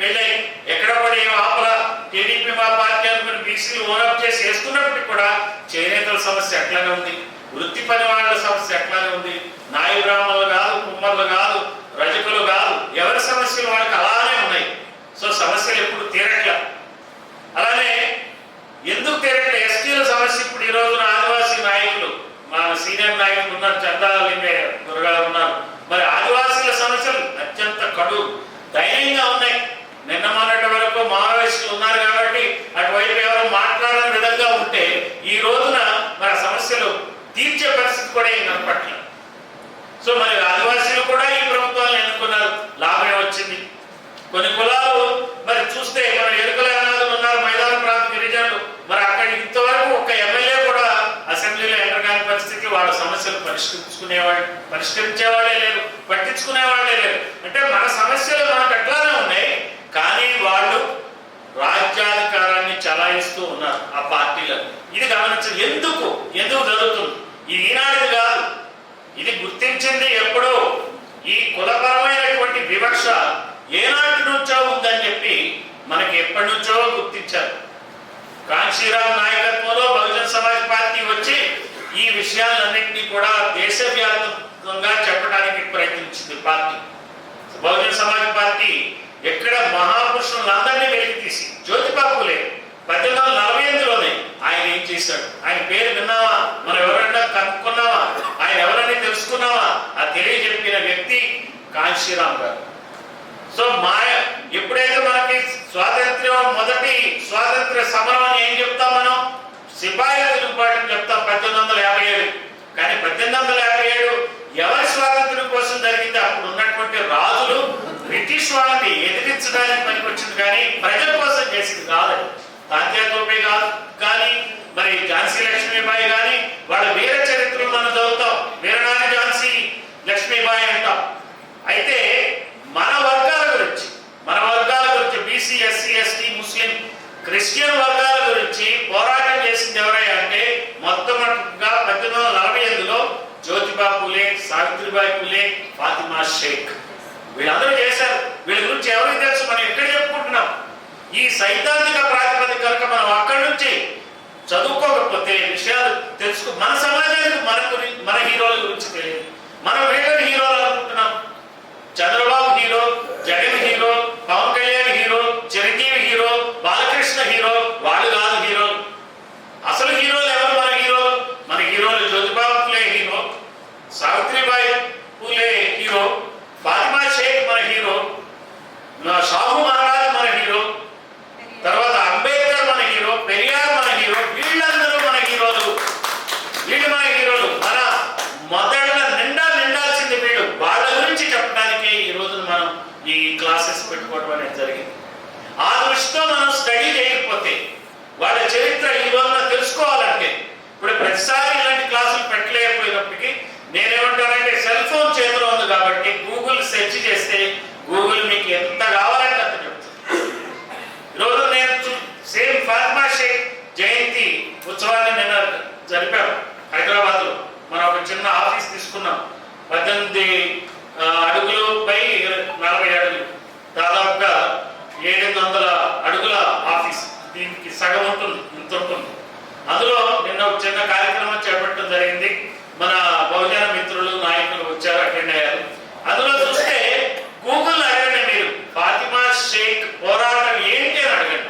వెళ్ళాయి. ఎక్కడ కూడా ఏం ఆపలా. టీడీపీ మా పార్టీ అనుకుని బీసీలు ఓనప్ చేసి వేసుకున్నప్పటికీ కూడా చేనేతల సమస్య అట్లానే ఉంది, వృత్తి పని వాళ్ళ సమస్య అట్లానే ఉంది. నాయి బ్రాహ్మణులు కాదు, కుమ్మర్లు కాదు, రజకులు కాదు, ఎవరి సమస్యలు వాళ్ళకి అలానే ఉన్నాయి. సో సమస్యలు ఎప్పుడు తీరట్లా. అలానే ఎందుకు తీరట్లే? ఎస్టీల సమస్య ఇప్పుడు ఈ రోజున ఆదివాసీ నాయకులు, మా సీనియర్ నాయకులు ఉన్నారు, చందాలింగే గురగారు ఉన్నారు. మరి ఆదివాసీల సమస్యలు అత్యంత కడు దయనీయంగా ఉన్నాయి. నిన్న మొన్నటి వరకు మావోయిస్టులు ఉన్నారు కాబట్టి అటువైపు ఎవరు మాట్లాడని విధంగా ఉంటే ఈ రోజున మన సమస్యలు తీర్చే పరిస్థితి కూడా ఏం కనపట్లేదు. సో మరి ఆదివాసీలు కూడా ఈ ప్రభుత్వాలను ఎన్నుకున్నారు, లాభమే వచ్చింది. కొన్ని కులాలు మరి చూస్తే మన ఎరుకల అనాథులు ఉన్నారు, మైదాన ప్రాంత గిరిజనులు, మరి అక్కడ ఇంతవరకు ఒక ఎమ్మెల్యే కూడా అసెంబ్లీలో ఎంటర్ కాని పరిస్థితి. వాళ్ళ సమస్యలు పరిష్కరించేవాళ్ళే లేరు, పట్టించుకునేవాళ్ళే లేరు. అంటే మన సమస్యలు మనకు అట్లానే ఉన్నాయి, కానీ వాళ్ళు రాజ్యాధికారాన్ని చలాయిస్తూ ఉన్నారు ఆ పార్టీలను. ఇది గమనించాలి. ఎందుకు జరుగుతుంది? ఇది ఈనాడు కాదు, ఇది గుర్తించింది ఎప్పుడో. ఈ కులపరమైనటువంటి వివక్ష ఏనాటి నుంచో ఉందని చెప్పి మనకి ఎప్పటి నుంచో గుర్తించారు. కాంశీరామ్ నాయకత్వంలో బహుజన్ సమాజ్ పార్టీ వచ్చి ఈ విషయాలన్నింటినీ కూడా దేశవ్యాప్తంగా చెప్పడానికి ప్రయత్నించింది పార్టీ. బహుజన్ సమాజ్ పార్టీ ఎక్కడ మహాపురుషులందరినీ వెలికి తీసి, జ్యోతిబాపులే 1848లోనే ఆయన ఏం చేశాడు, ఆయన పేరు విన్నావా, మనం ఎవరైనా కనుక్కున్నావా, ఆయన ఎవరైనా తెలుసుకున్నావా, అది తెలియజెప్పిన వ్యక్తి కాంశీరామ్ గారు. సో ఎప్పుడైతే మనకి మొదటి స్వాతంత్ర సమరం అని ఏం చెప్తాం మనం? సిపాయిల తిరుగుబాటు చెప్తాం 1857. కానీ 1857 ఎవరి స్వాతంత్ర్యం కోసం జరిగింది? అప్పుడు ఉన్నటువంటి రాజులు బ్రిటిష్ వాళ్ళని ఎదిరించడానికి పనికొచ్చింది, కానీ ప్రజల కోసం చేసింది కాదు. తాత్యాతోపే కాదు, కానీ మరి ఝాన్సీ లక్ష్మీబాయి కానీ వాళ్ళ వీర చరిత్రలు మనం చదువుతాం, వీరనారి ఝాన్సీ లక్ష్మీబాయి అంటాం. అయితే మన వర్గాల గురించి బీసీ, ఎస్సీ, ఎస్టీ, ముస్లిం, క్రిస్టియన్ వర్గాల గురించి పోరాటం చేసింది ఎవరయ్యా అంటే మొట్టమొదటిగా 1848లో జ్యోతిబా పూలే, సావిత్రిబాయి పూలే, ఫాతిమా షేక్, వీళ్ళందరూ చేశారు. వీళ్ళ గురించి ఎవరికి తెలుసు? మనం ఎక్కడ చెప్పుకుంటున్నాం? ఈ సైద్ధాంతిక ప్రాతిపదిక కనుక మనం అక్కడి నుంచి చదువుకోకపోతే విషయాలు తెలుసుకో, మన సమాజానికి మన హీరోల గురించి తెలియదు. మనం వీళ్ళని హీరోలు అనుకుంటున్నాం. Chandrababu hero, Jagan hero, Pawan Kalyan hero, Chiranjeevi hero, Balakrishna hero, వాళ్ళు కాదు హీరోలు. అసలు హీరోలు జరిపాం హైదరాబాద్లో. మనం ఒక చిన్న ఆఫీస్ తీసుకున్నాం, 18 అడుగులు బై 40 అడుగులు, దాదాపుగా 700 అడుగుల ఆఫీస్. దీనికి సగం ఉంటుంది, ఇంత ఉంటుంది. అందులో నిన్న ఒక చిన్న కార్యక్రమం చేపట్టడం జరిగింది. మన బహుజన మిత్రులు నాయకులు వచ్చారు, అటెండ్ అయ్యారు. అందులో చూస్తే గూగుల్ అడగండి, మీరు ఫాతిమా షేక్ పోరాటం ఏంటి అని అడగండి.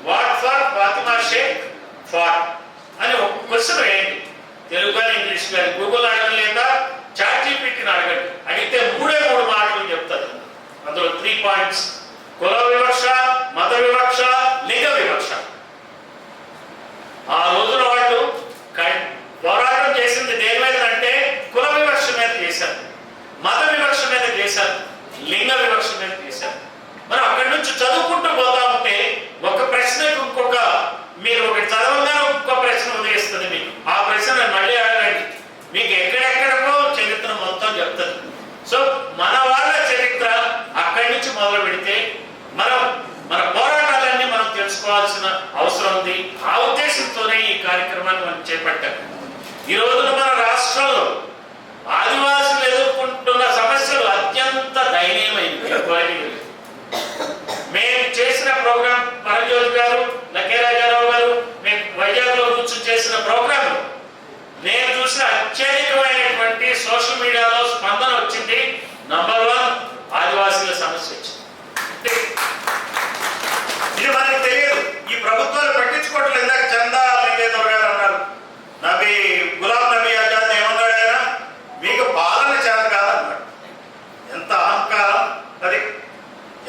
What for Fatima Sheikh fought అని ఒక క్వశ్చన్ వేయండి, తెలుగు కానీ ఇంగ్లీష్ కానీ. గూగుల్ అడగడం లేదా చాట్ జీపీటీని అడగండి, అడిగితే 3 మాటలు చెప్తారు. అందులో 3 పాయింట్స్: కుల వివక్ష, మత వివక్ష, లింగ వివక్ష. ఆ రోజున వాళ్ళు పోరాటం చేసింది దేని మీద అంటే కుల వివక్ష మీద చేశారు, మత వివక్ష మీద చేశారు, లింగ వివక్ష మీద చేశారు. మనం అక్కడి నుంచి చదువుకుంటూ పోతా ఉంటే ఒక ప్రశ్నకు ఇంకొక, మీరు ఒకటి చదవగానే ఇంకో ప్రశ్న ఉదయిస్తుంది మీకు. ఆ ప్రశ్న మళ్ళీ అడగండి, మీకు ఎక్కడెక్కడికో చరిత్ర మొత్తం చెప్తుంది. సో మన వాళ్ళ చరిత్ర అక్కడి నుంచి మొదలు పెడితే మన పోరాటాలన్నీ మనం తెలుసుకోవాల్సిన అవసరం ఉంది. ఆ ఉద్దేశంతోనే ఈ కార్యక్రమాన్ని మనం చేపట్టాం. ఈ రోజున మన రాష్ట్రంలో ఆదివాసులు ఎదుర్కొంటున్న సమస్యలు అత్యంత దయనీయమైనవి. మేము చేసిన ప్రోగ్రాం, పరజ్యోతి గారు, లకేరాజారావు గారు, మేము వైజాగ్లో కూర్చొని చేసిన ప్రోగ్రాం నేను చూసిన అత్యధికమైనటువంటి సోషల్ మీడియాలో స్పందన వచ్చింది. నంబర్ 1 ఆదివాసీల సమస్య వచ్చింది. ఇది మనకి తెలియదు, ఈ ప్రభుత్వాలు పట్టించుకోవట్లేదు. ఇందాక చందా లింగేశ్వర గారు అన్నారు, గులాం నబీ ఆజాద్ ఏమన్నాడు ఆయన, మీకు పాలన చేత కాదన్నాడు. ఎంత అహంకారం అది,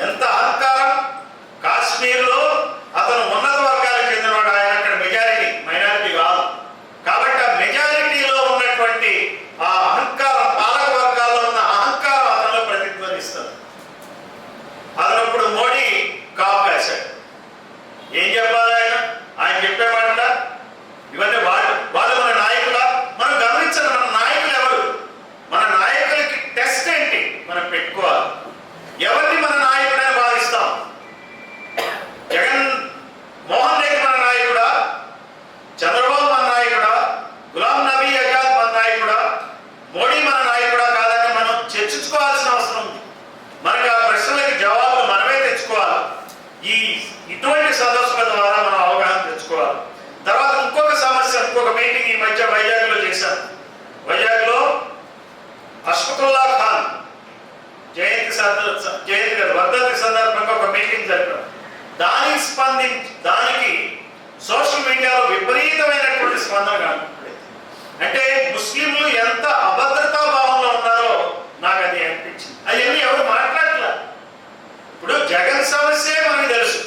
ఎంత అహంకారం. కాశ్మీర్లో అతను ఉన్నత వర్గాలకు చెందినవాడు, ఆయన అక్కడ మెజారిటీ, మైనారిటీ కాదు. కాబట్టి ఆ మెజారిటీలో ఉన్నటువంటి ఆ అహంకారం, పాలక వర్గాల్లో ఉన్న అహంకారం అతనిలో ప్రతిధ్వనిస్తుంది. అతనప్పుడు మోడీ కాపు కాశాడు. ఏం చెప్పాలి ఆయన చెప్పేవాడ ఇవన్నీ వాళ్ళు మన నాయకులా? మనం గమనించాలి, మన నాయకులు ఎవరు, మన నాయకులకి టెస్ట్ ఏంటి మనం పెట్టుకోవాలి. ఎవరిని మన నాయకుడని భావిస్తాం? జగన్ మోహన్ రెడ్డి మన నాయకుడా? చంద్రబాబు మన నాయకుడా? గులాం నబీ ఆజాద్ మన నాయకుడా? మోడీ మన నాయకుడా కాదని మనం చర్చించుకోవాల్సిన అవసరం ఉంది. మనకి ఆ ప్రశ్నలకి జవాబులు మనమే తెచ్చుకోవాలి. ఇటువంటి సదస్సుల ద్వారా మనం అవగాహన తెచ్చుకోవాలి. తర్వాత ఇంకొక సమస్య, ఇంకొక మీటింగ్ ఈ మధ్య వైజాగ్లో చేశారు. వైజాగ్లో అష్ఫకుల్లా ఖాన్ జయంతి వర్ధంతి సందర్భంగా ఒక మీటింగ్ జరిపారు. దానికి సోషల్ మీడియాలో విపరీతమైనటువంటి స్పందన కనపడింది. అంటే ముస్లింలు ఎంత అభద్రతా భావంలో ఉన్నారో నాకు అది అనిపించింది. అవన్నీ ఎవరు మాట్లాడలేదు. ఇప్పుడు జగన్ సమస్యే మనకు తెలుసు,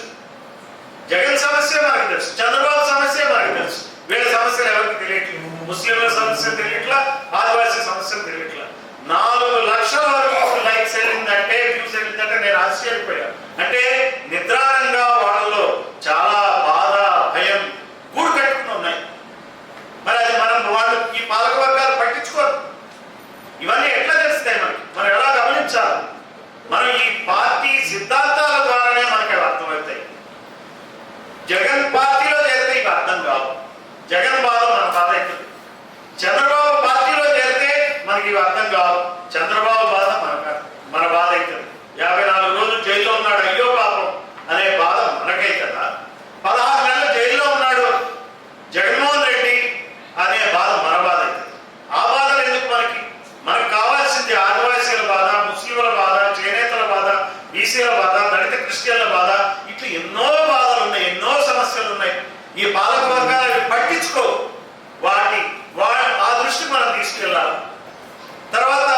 జగన్ సమస్య మనకు తెలుసు, చంద్రబాబు సమస్య మనకు తెలుసు. వీళ్ళ సమస్యలు ఎవరికి తెలియట్లేదు. ముస్లింల సమస్య తెలియట్లా, ఆదివాసీ సమస్యలు తెలియట్లా. 4 లక్షల వరకు లైక్స్ వెళ్ళిందంటే, వ్యూస్ వెళ్ళిందంటే నేను ఆశ్చర్యపోయాను. అంటే నిద్రానంగా వాళ్ళలో చాలా బాధ, భయం గూడు కట్టుకుని ఉన్నాయి. మరి అది వాళ్ళు ఈ పాలక వర్గాలు పట్టించుకోరు. ఇవన్నీ ఎట్లా తెలుస్తాయి మనకి? మనం ఎలా గమనించాలి? మనం ఈ పార్టీ సిద్ధాంతాల ద్వారానే మనకి అర్థమవుతాయి. జగన్ పార్టీలో చేరితే ఇవి అర్థం కావు. జగన్ బాధ మన బాధ అవుతుంది. చంద్రబాబు పార్టీలో చేరితే మనకి ఇవి అర్థం కావు. చంద్రబాబు బాధ మన బాధ అవుతుంది. 54 రోజులు జైల్లో ఉన్నాడు, అయ్యో పాపం అనే బాధ మనకై కదా. 16 నెలలు జైల్లో ఉన్నాడు జగన్మోహన్ రెడ్డి అనే బాధ మన బాధ అవుతుంది. ఆ బాధలు ఎందుకు మనకు కావాల్సింది ఆదివాసీల బాధ, ముస్లింల బాధ, చేనేతల బాధ, బీసీల బాధ, దళిత క్రిస్టియన్ల బాధ, ఇట్లా ఎన్నో బాధలు ఉన్నాయి, ఎన్నో సమస్యలు ఉన్నాయి. ఈ పాలక వర్గాలు పట్టించుకో, ఆ దృష్టి మనం తీసుకెళ్ళాలి. తర్వాత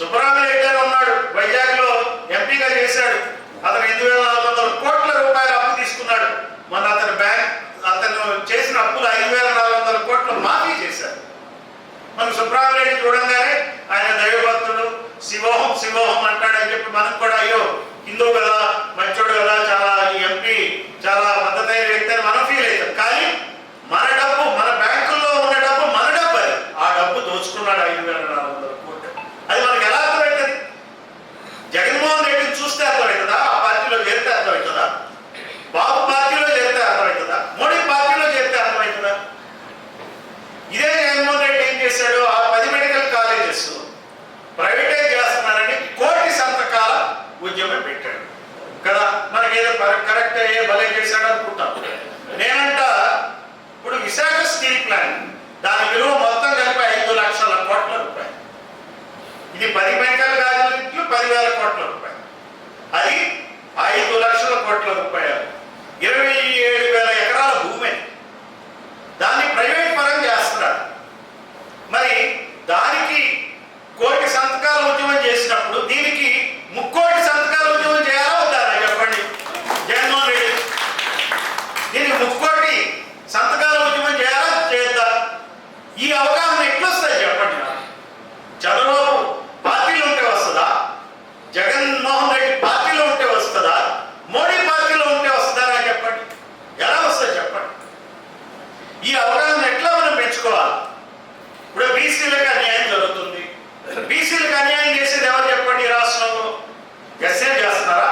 సుబ్రహ్మణ్యం గారు ఉన్నాడు, వైజాగ్ లో ఎంపీగా చేశాడు. అతను 5,400 కోట్ల రూపాయలు అప్పు తీసుకున్నాడు. మన అతను చేసిన అప్పులు 5,400 కోట్లు మాఫీ చేశాడు. మనం సుబ్రహ్మణ్యం చూడంగానే ఆయన దైవభక్తుడు, శివోహం శివోహం అంటాడని చెప్పి మనకు కూడా అయ్యో హిందూ కదా, మంచోడు కదా, చాలా ఈ ఎంపీ చాలా పద్ధతైన వ్యక్తి అని మనం ఫీల్ అవుతాం. కానీ మన డబ్బు, మన బ్యాంకుల్లో ఉన్న డబ్బు మన డబ్బు, అది ఆ డబ్బు దోచుకున్నాడు 5,400 కోట్లు. అది మనకి ఎలా అర్థమవుతుంది? జగన్మోహన్ రెడ్డిని చూస్తే అర్థమవుతుందా? ఆ పార్టీలో చేరితే అర్థమవుతుందా? బాబు పార్టీలో చేరితే అర్థమవుతుందా? మోడీ పార్టీలో చేరితే అర్థమవుతుందా? ఇదే జగన్మోహన్ రెడ్డి ఏం చేశాడు? ఆ 10 మెడికల్ కాలేజెస్ ప్రైవేటైజ్ చేస్తున్నారని 1 కోటి సంతకాల ఉద్యమం పెట్టాడు కదా. మనకేదో కరెక్ట్ అయ్యే భలే చేశాడు అనుకుంటాం. నేనంట ఇప్పుడు విశాఖ స్టీల్ ప్లాంట్ దాని విలువ మొత్తం కలిపి 5 లక్షల కోట్ల రూపాయలు. ఇది 10 మెడికల్ కాలేజీలు 10,000 కోట్ల రూపాయలు. అది 5 లక్షల కోట్ల రూపాయలు. 27,000 ఎకరాల భూమి. దాన్ని ప్రైవేట్ పరం చేస్తున్నాడు. మరి దానికి 1 కోటి సంతకాల ఉద్యమం చేసినప్పుడు దీనికి 3 కోటి సంతకాల ఉద్యమం చేయాలా వద్దా చెప్పండి జగన్మోహన్ రెడ్డి? దీనికి 3 కోటి సంతకాల ఉద్యమం చేయాలా చేద్దా? ఈ అవగాహన ఎట్లొస్తుంది చెప్పండి? చంద్రబాబు పార్టీలో ఉంటే వస్తుందా? జగన్మోహన్ రెడ్డి పార్టీలో ఉంటే వస్తుందా? మోడీ పార్టీలో ఉంటే వస్తుందా చెప్పండి? ఎలా వస్తుంది చెప్పండి? ఈ అవగాహన ఎట్లా మనం పెంచుకోవాలి? ఇప్పుడు బీసీలకు అన్యాయం జరుగుతుంది. బీసీలకు అన్యాయం చేసేది ఎవరు చెప్పండి? ఈ రాష్ట్రంలో ఎస్ఏం చేస్తున్నారా?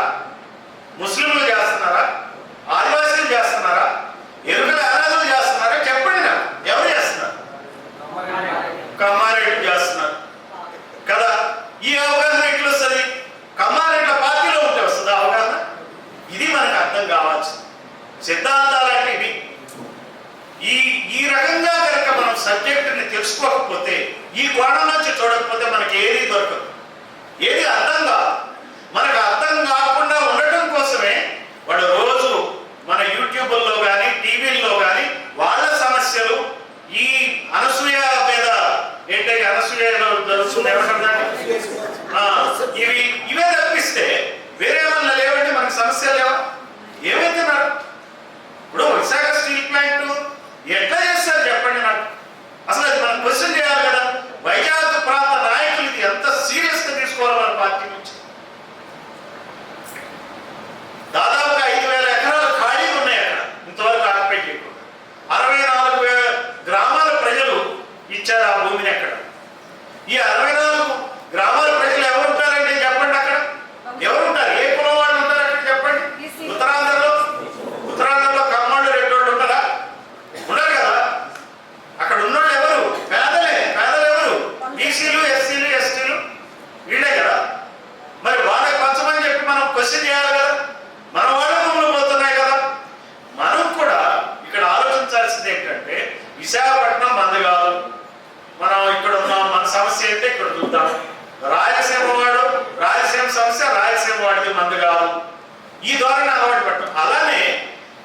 ముస్లింలు చేస్తున్నారా? ఆదివాసీలు చేస్తున్నారా? ఎరుకల అనాథులు చేస్తున్నారా? చెప్పండి నాకు, ఎవరు చేస్తున్నారు? కమ్మారెడ్డి చేస్తున్నారు కదా. ఈ అవగాహన ఎట్లా వస్తుంది? కమ్మారెడ్డి పార్టీలో ఉంటే వస్తుంది అవగాహన. ఇది మనకు అర్థం కావాల్సింది. సిద్ధాంతాలు అంటే ఇవి. ఈ రకంగా కనుక మనం సబ్జెక్టుని తెలుసుకోకపోతే, ఈ కోణం నుంచి చూడకపోతే మనకి ఏది దొరకదు, ఏది అర్థం కాదు. మనకు అర్థం కాకుండా ఉండటం కోసమే వాడు రోజు మన యూట్యూబ్లో కానీ టీవీల్లో కానీ వాళ్ళ సమస్యలు, ఈ అనసూయ మీద ఏంటంటే అనసూయలో జరుగుతుంది ఇవే తప్పిస్తే వేరే ఏమన్నా లేవండి మనకి సమస్యలు లేవా? ఏమైతున్నారు? ఇప్పుడు విశాఖ స్టీల్ ప్లాంట్ ఎట్లా చేస్తారు చెప్పండి నాకు? అసలు అది మనం క్వశ్చన్ చేయాలి కదా. వైజాగ్ ప్రాంత నాయకులు ఇది ఎంత సీరియస్ గా తీసుకోవాలి మన పార్టీ నుంచి. దాదాపుగా 5,000 ఎకరాలు ఖాళీగా ఉన్నాయి అక్కడ, ఇంతవరకు ఆక్యుపై చేయకుండా. 64,000 గ్రామాల ప్రజలు ఇచ్చారు ఆ భూమిని. అక్కడ ఈ 64 గ్రామాల ప్రజలు ఎవరు ఉంటారండి చెప్పండి? అక్కడ ఎవరు ఉంటారు? ఏ కులం వాళ్ళు ఉంటారు అక్కడ చెప్పండి? ఉత్తరాంధ్రలో కమ్మోళ్ళు రెడ్డోళ్ళు ఉంటారా? ఉండరు కదా. అక్కడ ఉన్నోళ్ళు ఎవరు? పేదలే. పేదలు ఎవరు? బీసీలు, ఎస్సీలు, ఎస్టీలు, వీళ్ళే కదా. మరి వాళ్ళకి పంచమని చెప్పి మనం క్వశ్చన్ చేయాలి కదా. మన వాళ్ళ భూములు పోతున్నాయి కదా. మనం కూడా ఇక్కడ ఆలోచించాల్సింది ఏంటంటే, విశాఖపట్నం మంది కాదు, మనం ఇక్కడ ఉన్నాం, మన సమస్య ఏంటంటే ఇక్కడ చూద్దాం. రాయలసీమ వాడు రాయలసీమ సమస్య, రాయలసీమ వాడికి మంది కాదు. ఈ ధోరణి అలవాటు పట్టడం. అలానే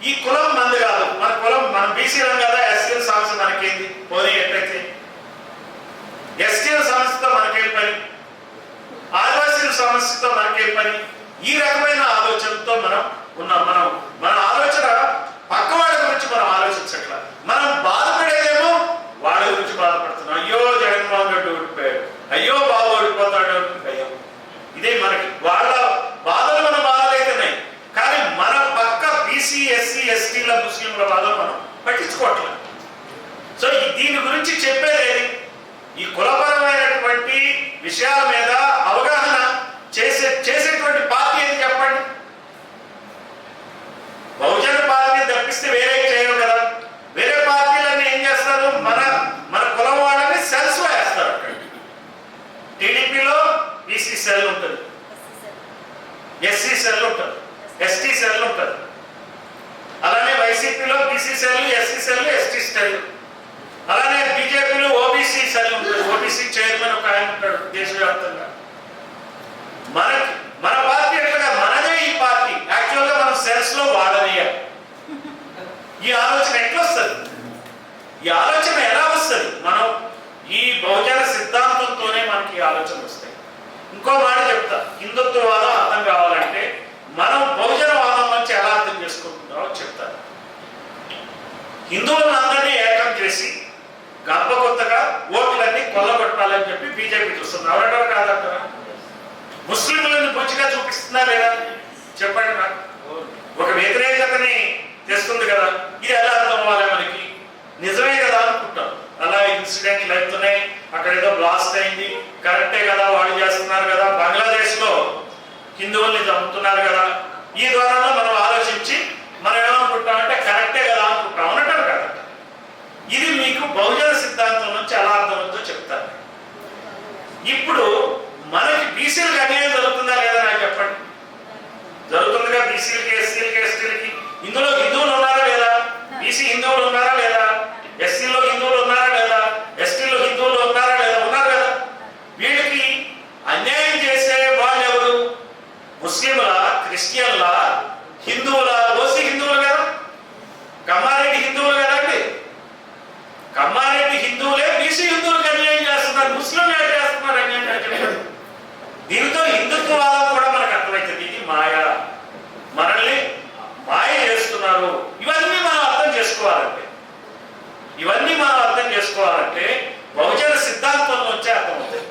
ఈ కులం మంది కాదు, మన కులం, మనం బీసీలం కదా, ఎస్సీల సమస్య మనకేంది పోనీ ఎట్లయితే, ఎస్టీల సమస్యతో మనకేం పని, ఆదివాసీల సమస్యతో మనకేం పని? ఈ రకమైన ఆలోచనతో మనం ఉన్నాం. మన ఆలోచన పక్క వాళ్ళ గురించి మనం ఆలోచించట్లా. మనం బాధపడేదేమో వాళ్ళ గురించి బాధపడుతున్నాం. అయ్యో జగన్మోహన్ రెడ్డి ఓడిపోయాడు, అయ్యో బాబు ఓడిపోతాడు అయ్యో. ఇదే మనకి వాళ్ళ బాధలు మన బాధలు అవుతున్నాయి. కానీ మన పక్క బీసీ, ఎస్సీ, ఎస్టీల, ముస్లింల బాధలు మనం పట్టించుకోవట్లేదు. సో దీని గురించి చెప్పేది ఈ కులపరమైనటువంటి విషయాల మీద అవగాహన చేసేటువంటి పార్టీ ఏది చెప్పండి? బహుజన పార్టీ తప్పిస్తే వేరే చేయరు కదా. వేరే పార్టీలన్నీ ఏం చేస్తారు? మన కులం వాళ్ళని సెల్స్ లో వేస్తారు. అక్కడ టీడీపీలో బీసీ సెల్ ఉంటుంది, ఎస్సీ సెల్ ఉంటుంది, ఎస్టీ సెల్ ఉంటుంది. అలానే వైసీపీలో BC cell, SC cell, ST cell. అలానే బీజేపీలో ఓబీసీ సెల్ ఉంటుంది, ఓబీసీ చైర్మన్ ఒక ఆయన ఉంటాడు దేశవ్యాప్తంగా. మన పార్టీ ఎట్లా? మనదే ఈ పార్టీ. యాక్చువల్ గా మనం సెల్స్ లో వాడనీయాలి. ఈ ఆలోచన ఎట్లా వస్తుంది? ఈ ఆలోచన ఎలా వస్తుంది? మనం ఈ బహుజన సిద్ధాంతంతోనే మనకి ఆలోచన వస్తాయి. చెప్తా, హిందుత్వవాదం అర్థం కావాలంటే మనం బహుజనవాదం నుంచి ఎలా అర్థం చేసుకుంటున్నామో చెప్తాను. హిందువులను అందరినీ ఏకం చేసి గంప కొత్తగా ఓట్లన్నీ కొల్లగొట్టాలని చెప్పి బీజేపీ చూస్తుంది. ఎవరంటారు కాదంటారా? ముస్లింలను బొచ్చిగా చూపిస్తున్నా లేదా చెప్పండి నాకు. ఒక వ్యతిరేకతని తెస్తుంది కదా, ఇది ఎలా అర్థం అవ్వాలి మనకి? నిజమే కదా అనుకుంటాం. అలా ఇన్సిడెంట్లు అవుతున్నాయి, అక్కడ ఏదో బ్లాస్ట్ అయింది, కరెక్టే కదా, వాళ్ళు చేస్తున్నారు కదా, బంగ్లాదేశ్ లో హిందువుల్ని చంపుతున్నారు కదా, ఈ ద్వారా మనం ఆలోచించి మనం ఏమనుకుంటామంటే కరెక్టే కదా అనుకుంటాం. అనటం కదా. ఇది మీకు బహుజన సిద్ధాంతం నుంచి ఎలా అర్థమవుతుందో చెప్తాను. ఇప్పుడు మనకి బీసీలకు అన్యాయం జరుగుతుందా లేదా నాకు చెప్పండి. జరుగుతుందిగా, బీసీలకి, ఎస్సీలకి, ఎస్టీలకి. ఇందులో హిందువులు ఉన్నారా లేదా? బీసీ హిందువులు ఉన్నారా లేదా? ఎస్సీలో హిందువులు ఉన్నారా లేదా? ఎస్టీలో హిందువులు ఉన్నారా లేదా? ఉన్నారు కదా. వీళ్ళకి అన్యాయం చేసే వాళ్ళు ఎవరు? ముస్లింల, క్రిస్టియన్ల, హిందువుల? ఓసీ హిందువులు కదా, కమ్మారెడ్డి హిందువులు కదండి. కమ్మారెడ్డి హిందువులే బీసీ హిందువులకు అన్యాయం చేస్తున్నారు, ముస్లింలు ఏం చేస్తున్నారు అన్యాయం? దీంతో హిందుత్వవాదం కూడా మనకు అర్థమవుతుంది. ఇది మాయ, మనల్ని మాయ చేస్తున్నారు. ఇవన్నీ మనం అర్థం చేసుకోవాలంటే బహుజన సిద్ధాంతం నుంచే అర్థమవుతాయి.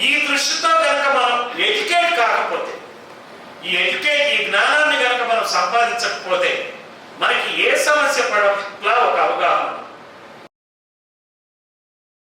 ఈ దృష్టితో కనుక మనం ఎడ్యుకేట్ కాకపోతే, ఈ జ్ఞానాన్ని కనుక మనం సంపాదించకపోతే మనకి ఏ సమస్య పట్ల ఒక